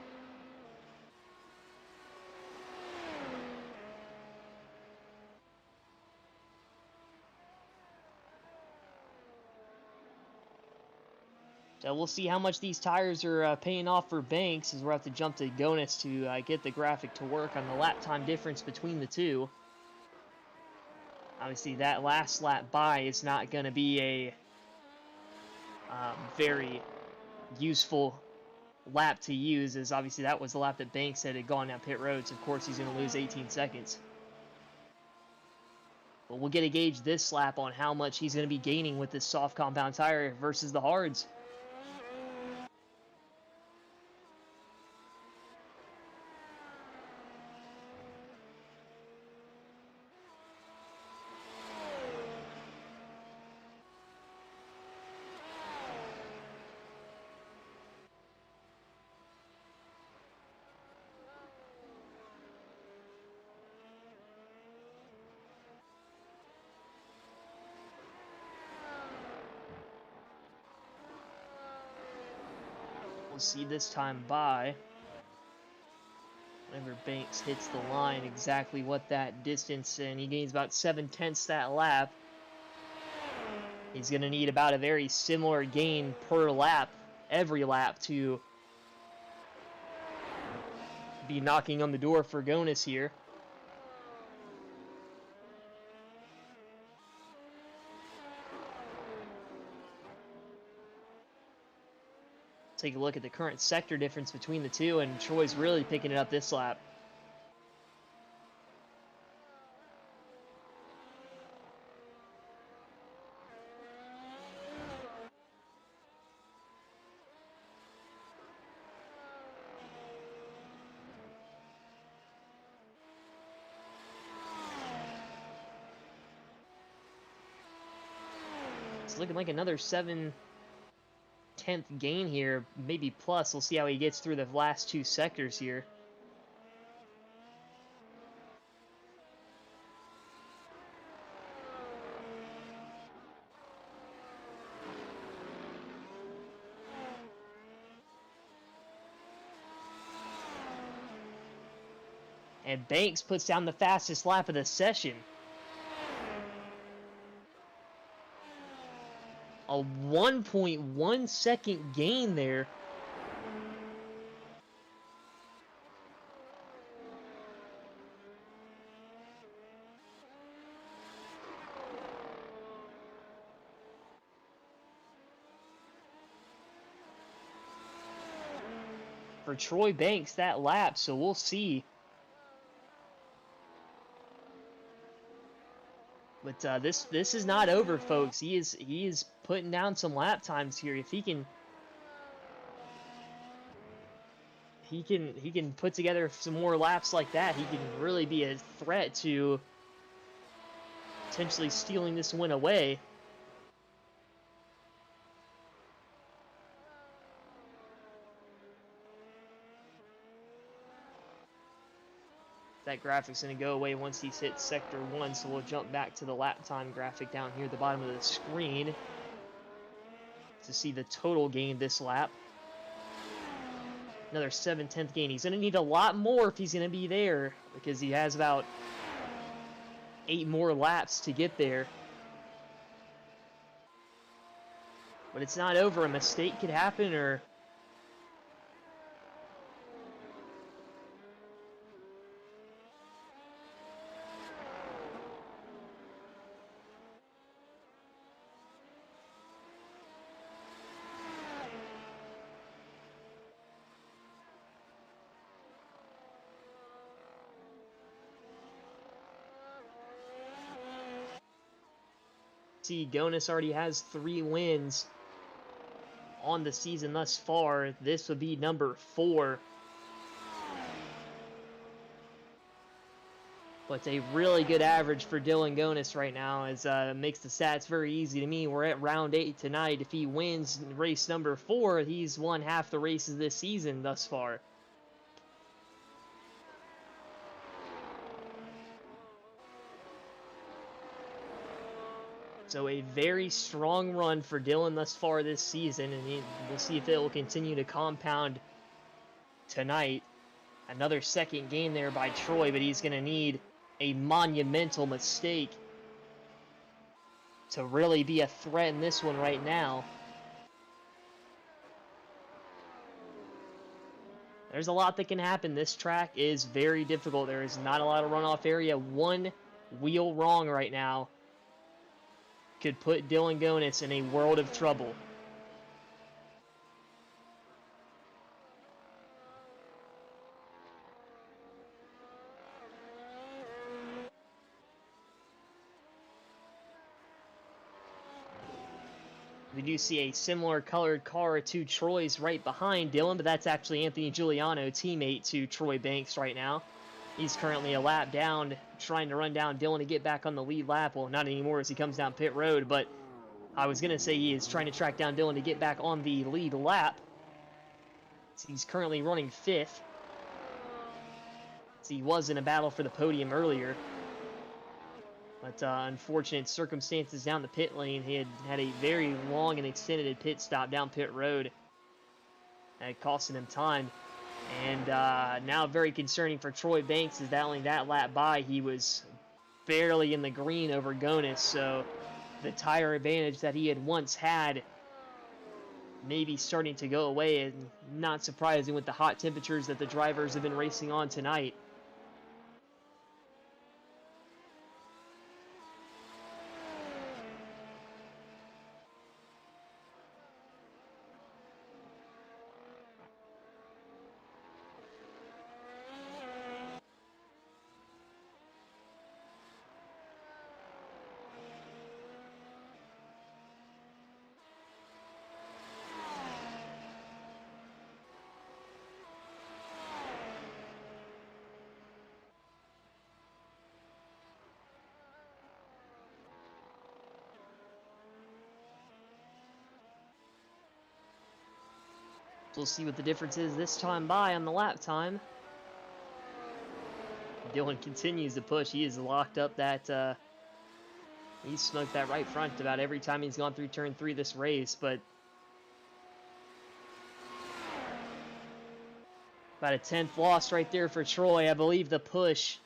So we'll see how much these tires are paying off for Banks, as we'll have to jump to Gonis to get the graphic to work on the lap time difference between the two. Obviously, that last lap by is not going to be a very useful lap to use, as obviously that was the lap that Banks had gone down pit road, so of course he's going to lose 18 seconds. But we'll get a gauge this lap on how much he's going to be gaining with this soft compound tire versus the hards. We'll see this time by. Whenever Banks hits the line, exactly what that distance, and he gains about 7/10 that lap. He's going to need about a very similar gain per lap, every lap, to be knocking on the door for Gonis here. Take a look at the current sector difference between the two, and Troy's really picking it up this lap. It's looking like another 7/10 gain here, maybe plus. We'll see how he gets through the last two sectors here. And Banks puts down the fastest lap of the session. A 1.1 second gain there. For Troy Banks that lap, so we'll see. But this is not over, folks. He is putting down some lap times here. If he can put together some more laps like that, he can really be a threat to potentially stealing this win away. That graphic's going to go away once he's hit Sector 1, so we'll jump back to the lap time graphic down here at the bottom of the screen to see the total gain this lap. Another 7/10 gain. He's going to need a lot more if he's going to be there, because he has about 8 more laps to get there. But it's not over. A mistake could happen, or see, Gonis already has 3 wins on the season thus far. This would be number 4. But a really good average for Dylan Gonis right now, as makes the stats very easy to me. We're at round 8 tonight. If he wins race number 4, he's won half the races this season thus far. So a very strong run for Dylan thus far this season, and we'll see if it will continue to compound tonight. Another second gain there by Troy, but he's going to need a monumental mistake to really be a threat in this one right now. There's a lot that can happen. This track is very difficult. There is not a lot of runoff area. One wheel wrong right now could put Dylan Gonis in a world of trouble. We do see a similar colored car to Troy's right behind Dylan, but that's actually Anthony Giuliano, teammate to Troy Banks right now. He's currently a lap down, trying to run down Dylan to get back on the lead lap. Well, not anymore as he comes down pit road, but I was going to say he is trying to track down Dylan to get back on the lead lap. So he's currently running 5th. So he was in a battle for the podium earlier. But unfortunate circumstances down the pit lane. He had a very long and extended pit stop down pit road. And it costing him time. And now very concerning for Troy Banks is that only that lap by, he was barely in the green over Gonis, so the tire advantage that he had once had maybe starting to go away, and not surprising with the hot temperatures that the drivers have been racing on tonight. We'll see what the difference is this time by on the lap time. Dylan continues to push. He has locked up that, he's smoked that right front about every time he's gone through turn 3 this race, but about a 10th loss right there for Troy. I believe the push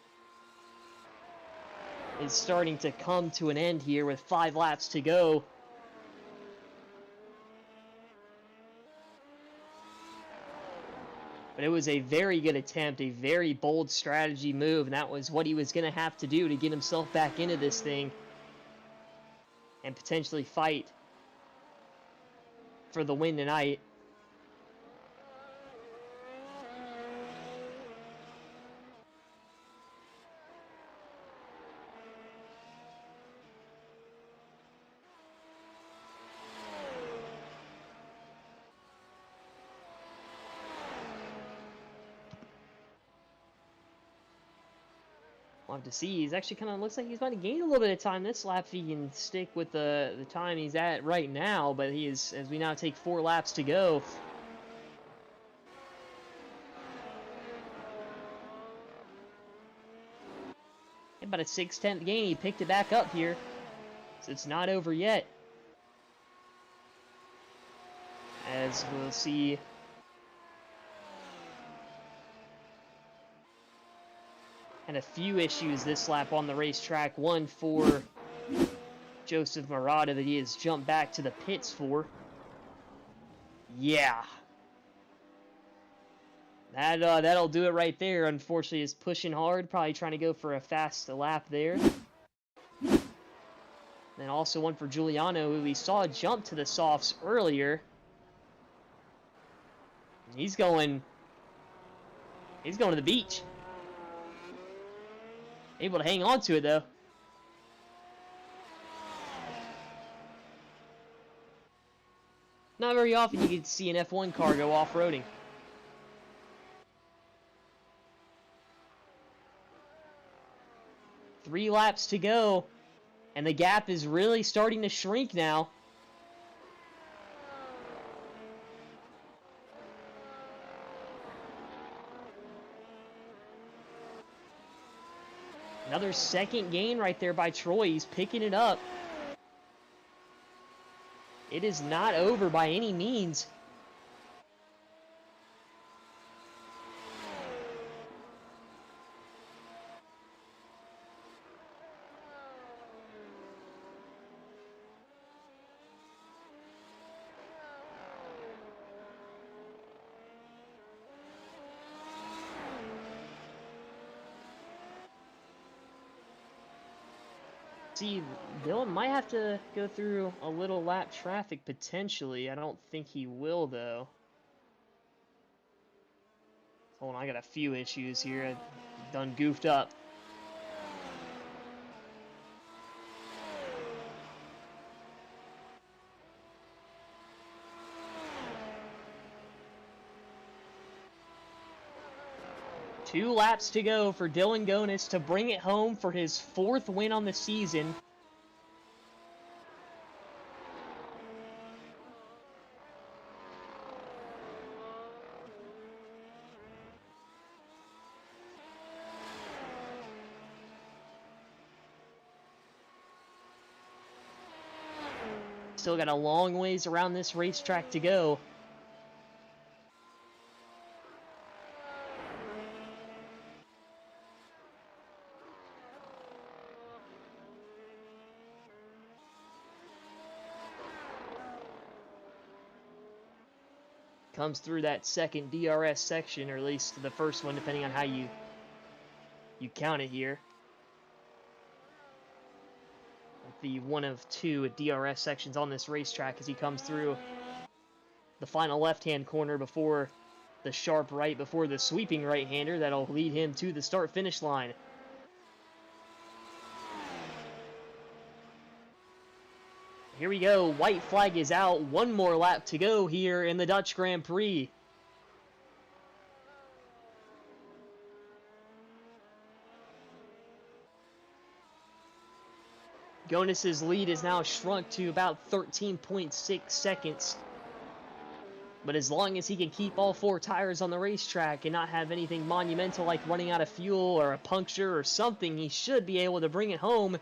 is starting to come to an end here with 5 laps to go. But it was a very good attempt, a very bold strategy move, and that was what he was going to have to do to get himself back into this thing and potentially fight for the win tonight. We'll have to see. He's actually kind of looks like he's about to gain a little bit of time this lap if he can stick with the time he's at right now. But he is, as we now take 4 laps to go. About a 6/10 gain. He picked it back up here. So it's not over yet. As we'll see. And a few issues this lap on the racetrack. One for Joseph Murata that he has jumped back to the pits for. Yeah. That'll do it right there. Unfortunately, is pushing hard. Probably trying to go for a fast lap there. Then also one for Giuliano, who we saw jump to the softs earlier. He's going to the beach. Able to hang on to it, though. Not very often you get to see an F1 car go off-roading. Three laps to go, and the gap is really starting to shrink now. Another second gain right there by Troy. He's picking it up. It is not over by any means. See, Dylan might have to go through a little lap traffic potentially. I don't think he will, though. Hold on, I got a few issues here. I've done goofed up. Two laps to go for Dylan Gonis to bring it home for his 4th win on the season. Still got a long ways around this racetrack to go. comes through that second DRS section, or at least the first one, depending on how you count it here. The one of two DRS sections on this racetrack as he comes through the final left-hand corner before the sharp right, before the sweeping right-hander that'll lead him to the start-finish line. Here we go. White flag is out. One more lap to go here in the Dutch Grand Prix. Gonus's lead is now shrunk to about 13.6 seconds. But as long as he can keep all four tires on the racetrack and not have anything monumental like running out of fuel or a puncture or something, he should be able to bring it home.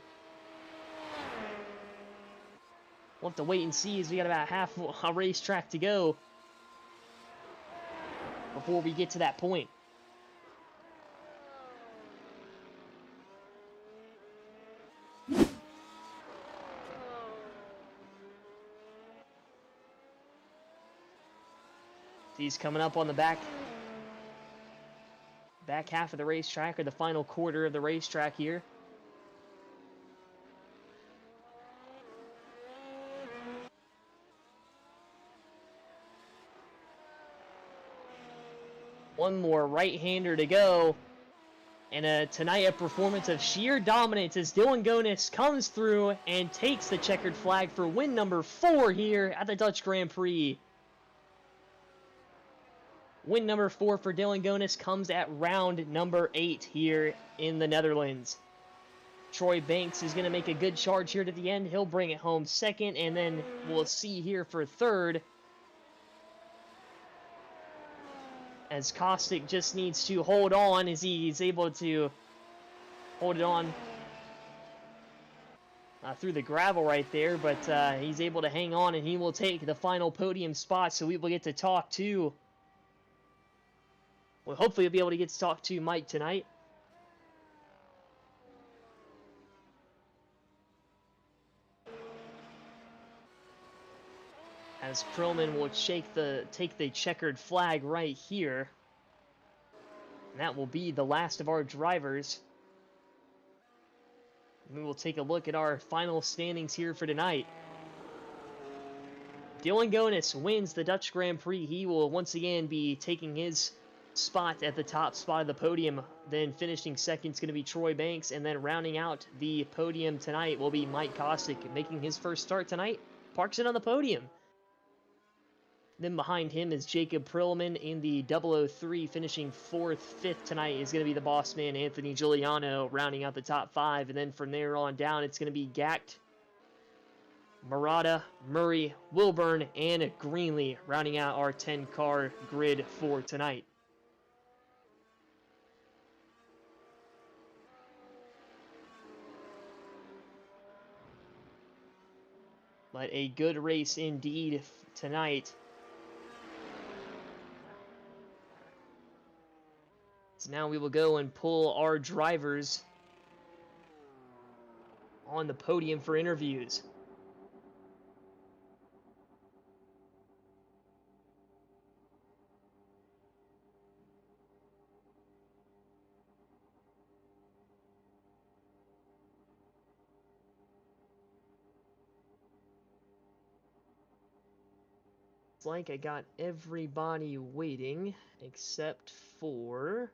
We'll have to wait and see as we got about half a racetrack to go before we get to that point. He's coming up on the back half of the racetrack, or the final quarter of the racetrack here. One more right-hander to go. And tonight a performance of sheer dominance as Dylan Gonus comes through and takes the checkered flag for win number 4 here at the Dutch Grand Prix. Win number 4 for Dylan Gonus comes at round number 8 here in the Netherlands. Troy Banks is going to make a good charge here to the end. He'll bring it home second, and then we'll see here for third, as Caustic just needs to hold on as he's able to hold it on through the gravel right there, but he's able to hang on, and he will take the final podium spot. So we will get to talk to, well, hopefully we'll be able to get to talk to Mike tonight. As Perlman will take the checkered flag right here. And that will be the last of our drivers. We will take a look at our final standings here for tonight. Dylan Gonus wins the Dutch Grand Prix. He will once again be taking his spot at the top spot of the podium. Then finishing second is going to be Troy Banks. And then rounding out the podium tonight will be Mike Caustic, making his first start tonight. Parks it on the podium. Then behind him is Jacob Perlman in the 003, finishing 4th. 5th tonight is going to be the boss man, Anthony Giuliano, rounding out the top 5. And then from there on down, it's going to be Gact, Murata, Murray, Wilburn, and Greenlee, rounding out our 10-car grid for tonight. But a good race indeed tonight. So now we will go and pull our drivers on the podium for interviews. It's like I got everybody waiting except for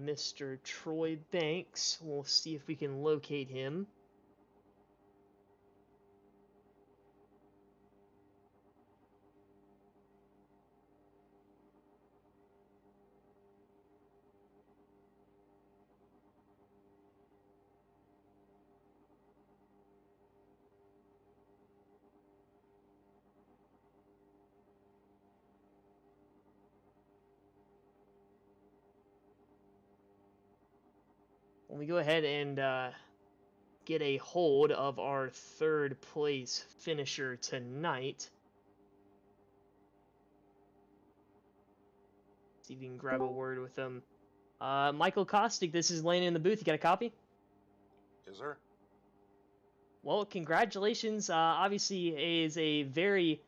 Mr. Troy Banks. We'll see if we can locate him. When we go ahead and get a hold of our 3rd place finisher tonight. See if we can grab a word with him. Michael Caustic, this is Lane in the booth. You got a copy? Yes, sir. Well, congratulations. Obviously, is a very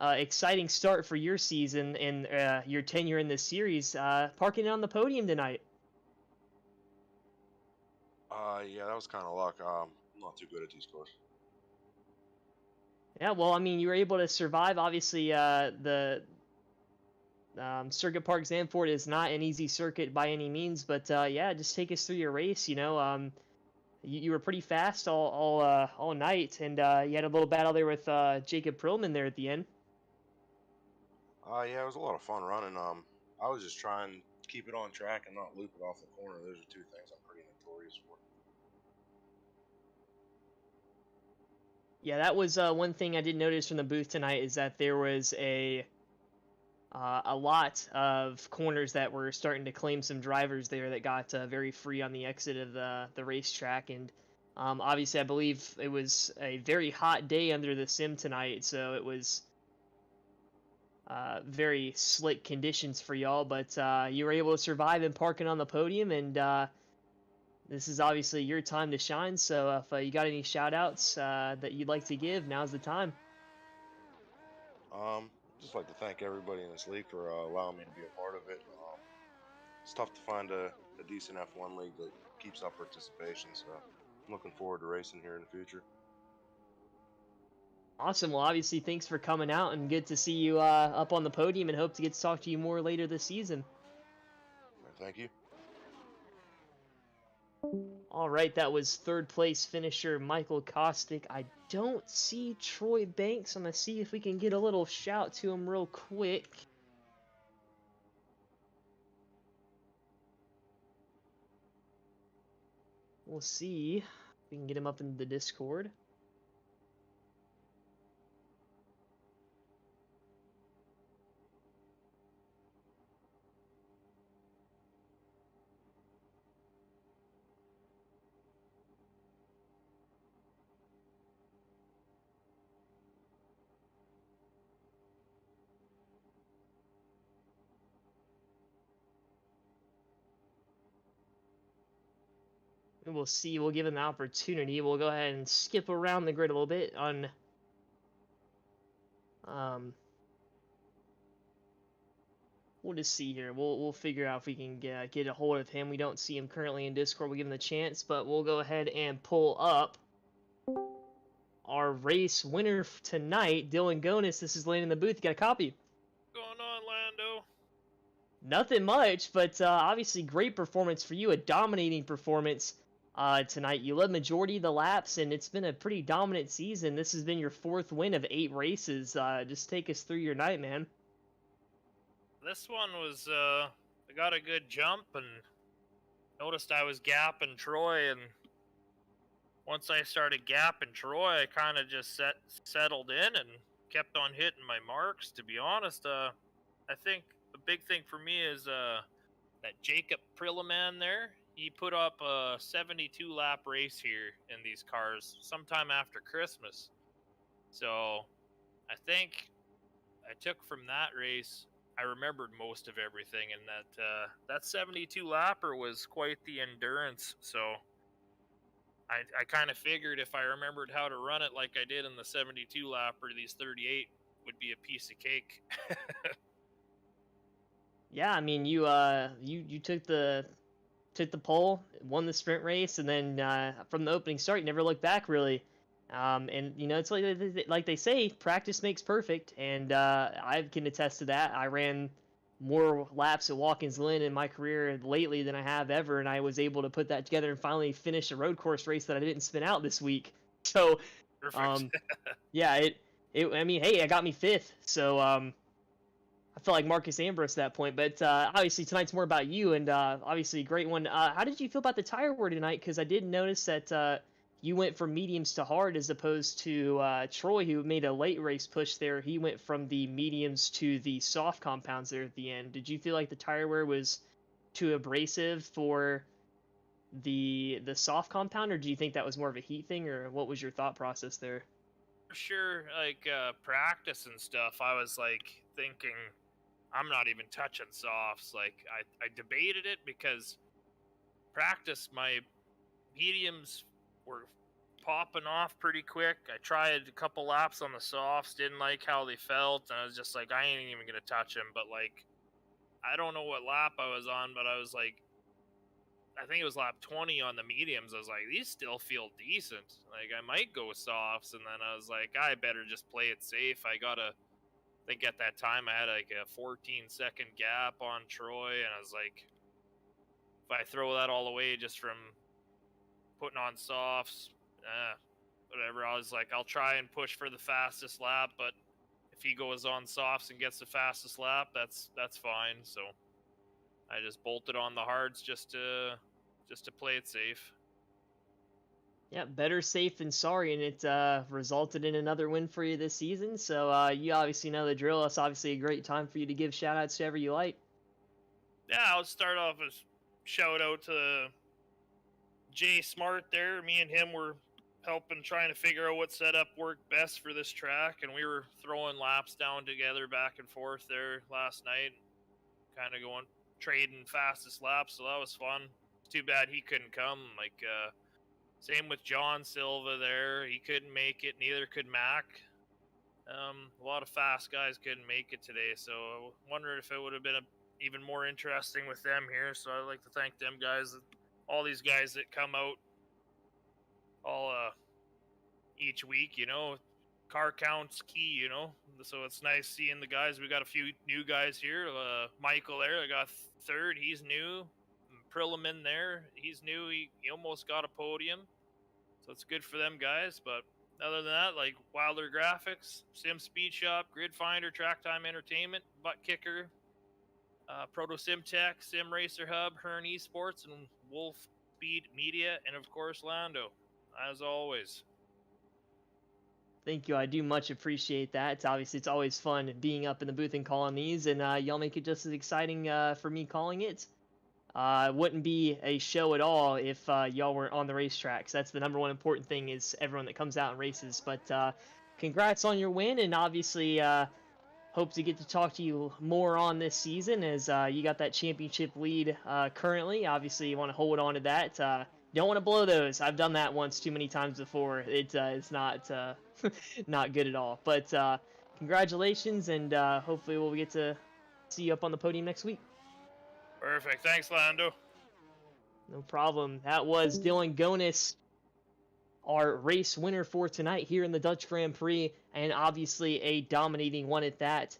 exciting start for your season and your tenure in this series. Parking it on the podium tonight. Yeah, that was kind of luck. I'm not too good at these courses. Yeah, well, I mean, you were able to survive. Obviously, the Circuit Park Zandvoort is not an easy circuit by any means, but yeah, just take us through your race. You were pretty fast all night, and you had a little battle there with Jacob Prillman there at the end. Yeah, it was a lot of fun running. I was just trying to keep it on track and not loop it off the corner. Those are two things I'm pretty notorious for. Yeah, that was one thing I did notice from the booth tonight is that there was a lot of corners that were starting to claim some drivers there that got very free on the exit of the racetrack. And obviously, I believe it was a very hot day under the sim tonight, so it was very slick conditions for y'all. But you were able to survive and parking on the podium, and this is obviously your time to shine. So if you got any shout outs that you'd like to give, now's the time. Just like to thank everybody in this league for allowing me to be a part of it. It's tough to find a decent F1 league that keeps up participation, so I'm looking forward to racing here in the future. Awesome. Well, obviously, thanks for coming out and good to see you up on the podium and hope to get to talk to you more later this season. Thank you. All right, that was third place finisher Michael Kostick. I don't see Troy Banks. I'm going to see if we can get a little shout to him real quick. We'll see if we can get him up in the Discord. And we'll see. We'll give him the opportunity. We'll go ahead and skip around the grid a little bit on we'll just see here. We'll figure out if we can get a hold of him. We don't see him currently in Discord. We'll give him the chance, but we'll go ahead and pull up our race winner tonight, Dylan Gonis. This is laying in the booth. You got a copy? Going on, Lando? Nothing much, but obviously great performance for you. A dominating performance tonight. You led majority of the laps, and it's been a pretty dominant season. This has been your fourth win of 8 races. Just take us through your night, man. This one was, I got a good jump and noticed I was gapping Troy, and once I started gapping Troy, I kind of just settled in and kept on hitting my marks. To be honest, I think the big thing for me is that Jacob Prilleman there. He put up a 72 lap race here in these cars sometime after Christmas. So I think I took from that race, I remembered most of everything, and that 72 lapper was quite the endurance. So I kind of figured if I remembered how to run it like I did in the 72 lapper, these 38 would be a piece of cake. Yeah, I mean you took the pole, won the sprint race, and then from the opening start, you never looked back really. And it's like they say, practice makes perfect, and I can attest to that. I ran more laps at Watkins Glen in my career lately than I have ever, and I was able to put that together and finally finish a road course race that I didn't spin out this week. So, Perfect. yeah, I mean, hey, it got me fifth, so I felt like Marcus Ambrose at that point. But obviously tonight's more about you, and obviously a great one. How did you feel about the tire wear tonight? Because I did notice that you went from mediums to hard as opposed to Troy, who made a late race push there. He went from the mediums to the soft compounds there at the end. Did you feel like the tire wear was too abrasive for the soft compound, or do you think that was more of a heat thing, or what was your thought process there? For sure, like practice and stuff, I was like thinking, I'm not even touching softs. Like I debated it because practice, my mediums were popping off pretty quick. I tried a couple laps on the softs, didn't like how they felt, and I was just like, I ain't even gonna touch them. But like, I don't know what lap I was on, but I was like, I think it was lap 20 on the mediums. I was like, these still feel decent. Like, I might go softs, and then I was like, I better just play it safe. I think at that time I had like a 14-second gap on Troy, and I was like, if I throw that all away just from putting on softs, whatever. I was like, I'll try and push for the fastest lap, but if he goes on softs and gets the fastest lap, that's fine. So I just bolted on the hards just to play it safe. Yeah, better safe than sorry, and it resulted in another win for you this season. So you obviously know the drill. It's obviously a great time for you to give shout-outs to whoever you like. Yeah, I'll start off as shout out to Jay Smart there. Me and him were helping trying to figure out what setup worked best for this track, and we were throwing laps down together back and forth there last night, kind of going trading fastest laps, so that was fun. It's too bad he couldn't come. Like same with John Silva there, he couldn't make it, neither could Mac. A lot of fast guys couldn't make it today, so I wondered if it would have been even more interesting with them here. So I'd like to thank them guys, all these guys that come out all each week, you know. Car count's key, you know, so it's nice seeing the guys. We got a few new guys here. Michael there, I got third, he's new. Prilliman there, he's new. He almost got a podium, so it's good for them guys. But other than that, like Wilder Graphics, Sim Speed Shop, Grid Finder, Track Time Entertainment, Butt Kicker, Proto Sim Tech, Sim Racer Hub, Hearn Esports, and Wolf Speed Media, and of course Lando, as always. Thank you. I do much appreciate that. It's always fun being up in the booth and calling these, and y'all make it just as exciting for me calling it. It wouldn't be a show at all if y'all weren't on the racetracks. That's the number one important thing, is everyone that comes out and races. But congrats on your win, and obviously hope to get to talk to you more on this season, as you got that championship lead currently. Obviously, you want to hold on to that. Don't want to blow those. I've done that once too many times before. It's not not good at all. But congratulations, and hopefully we'll get to see you up on the podium next week. Perfect. Thanks, Lando. No problem. That was Dylan Gonis, our race winner for tonight here in the Dutch Grand Prix, and obviously a dominating one at that.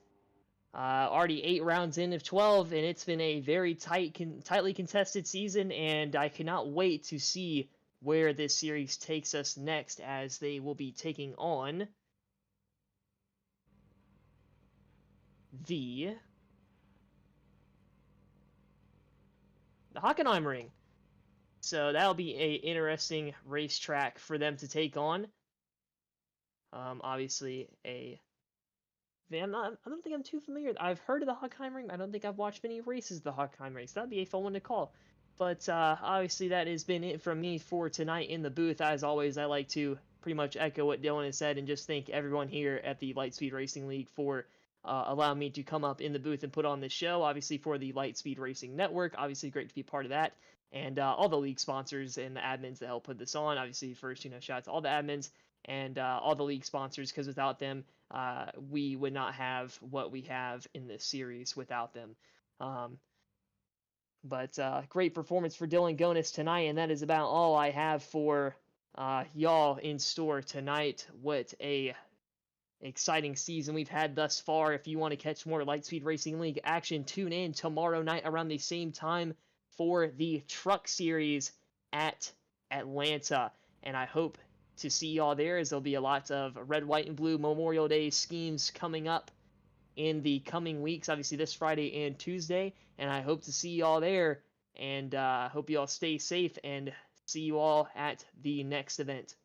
Already 8 rounds in of 12, and it's been a very tightly contested season, and I cannot wait to see where this series takes us next, as they will be taking on the Hockenheim Ring. So that'll be a interesting racetrack for them to take on. Obviously I don't think I'm too familiar. I've heard of the Hockenheim Ring. I don't think I've watched many races of the Hockenheim Ring. So that'd be a fun one to call. But obviously that has been it from me for tonight in the booth. As always, I like to pretty much echo what Dylan has said, and just thank everyone here at the Lightspeed Racing League for allowing me to come up in the booth and put on this show. Obviously for the Lightspeed Racing Network, obviously great to be part of that. And all the league sponsors and the admins that help put this on. Obviously, first, shout out to all the admins and all the league sponsors, because without them, we would not have what we have in this series without them. But great performance for Dylan Gonis tonight, and that is about all I have for y'all in store tonight. What a exciting season we've had thus far. If you want to catch more Lightspeed Racing League action, tune in tomorrow night around the same time for the Truck Series at Atlanta. And I hope to see y'all there, as there'll be a lot of red, white, and blue Memorial Day schemes coming up in the coming weeks, obviously this Friday and Tuesday. And I hope to see y'all there, and hope y'all stay safe, and see you all at the next event.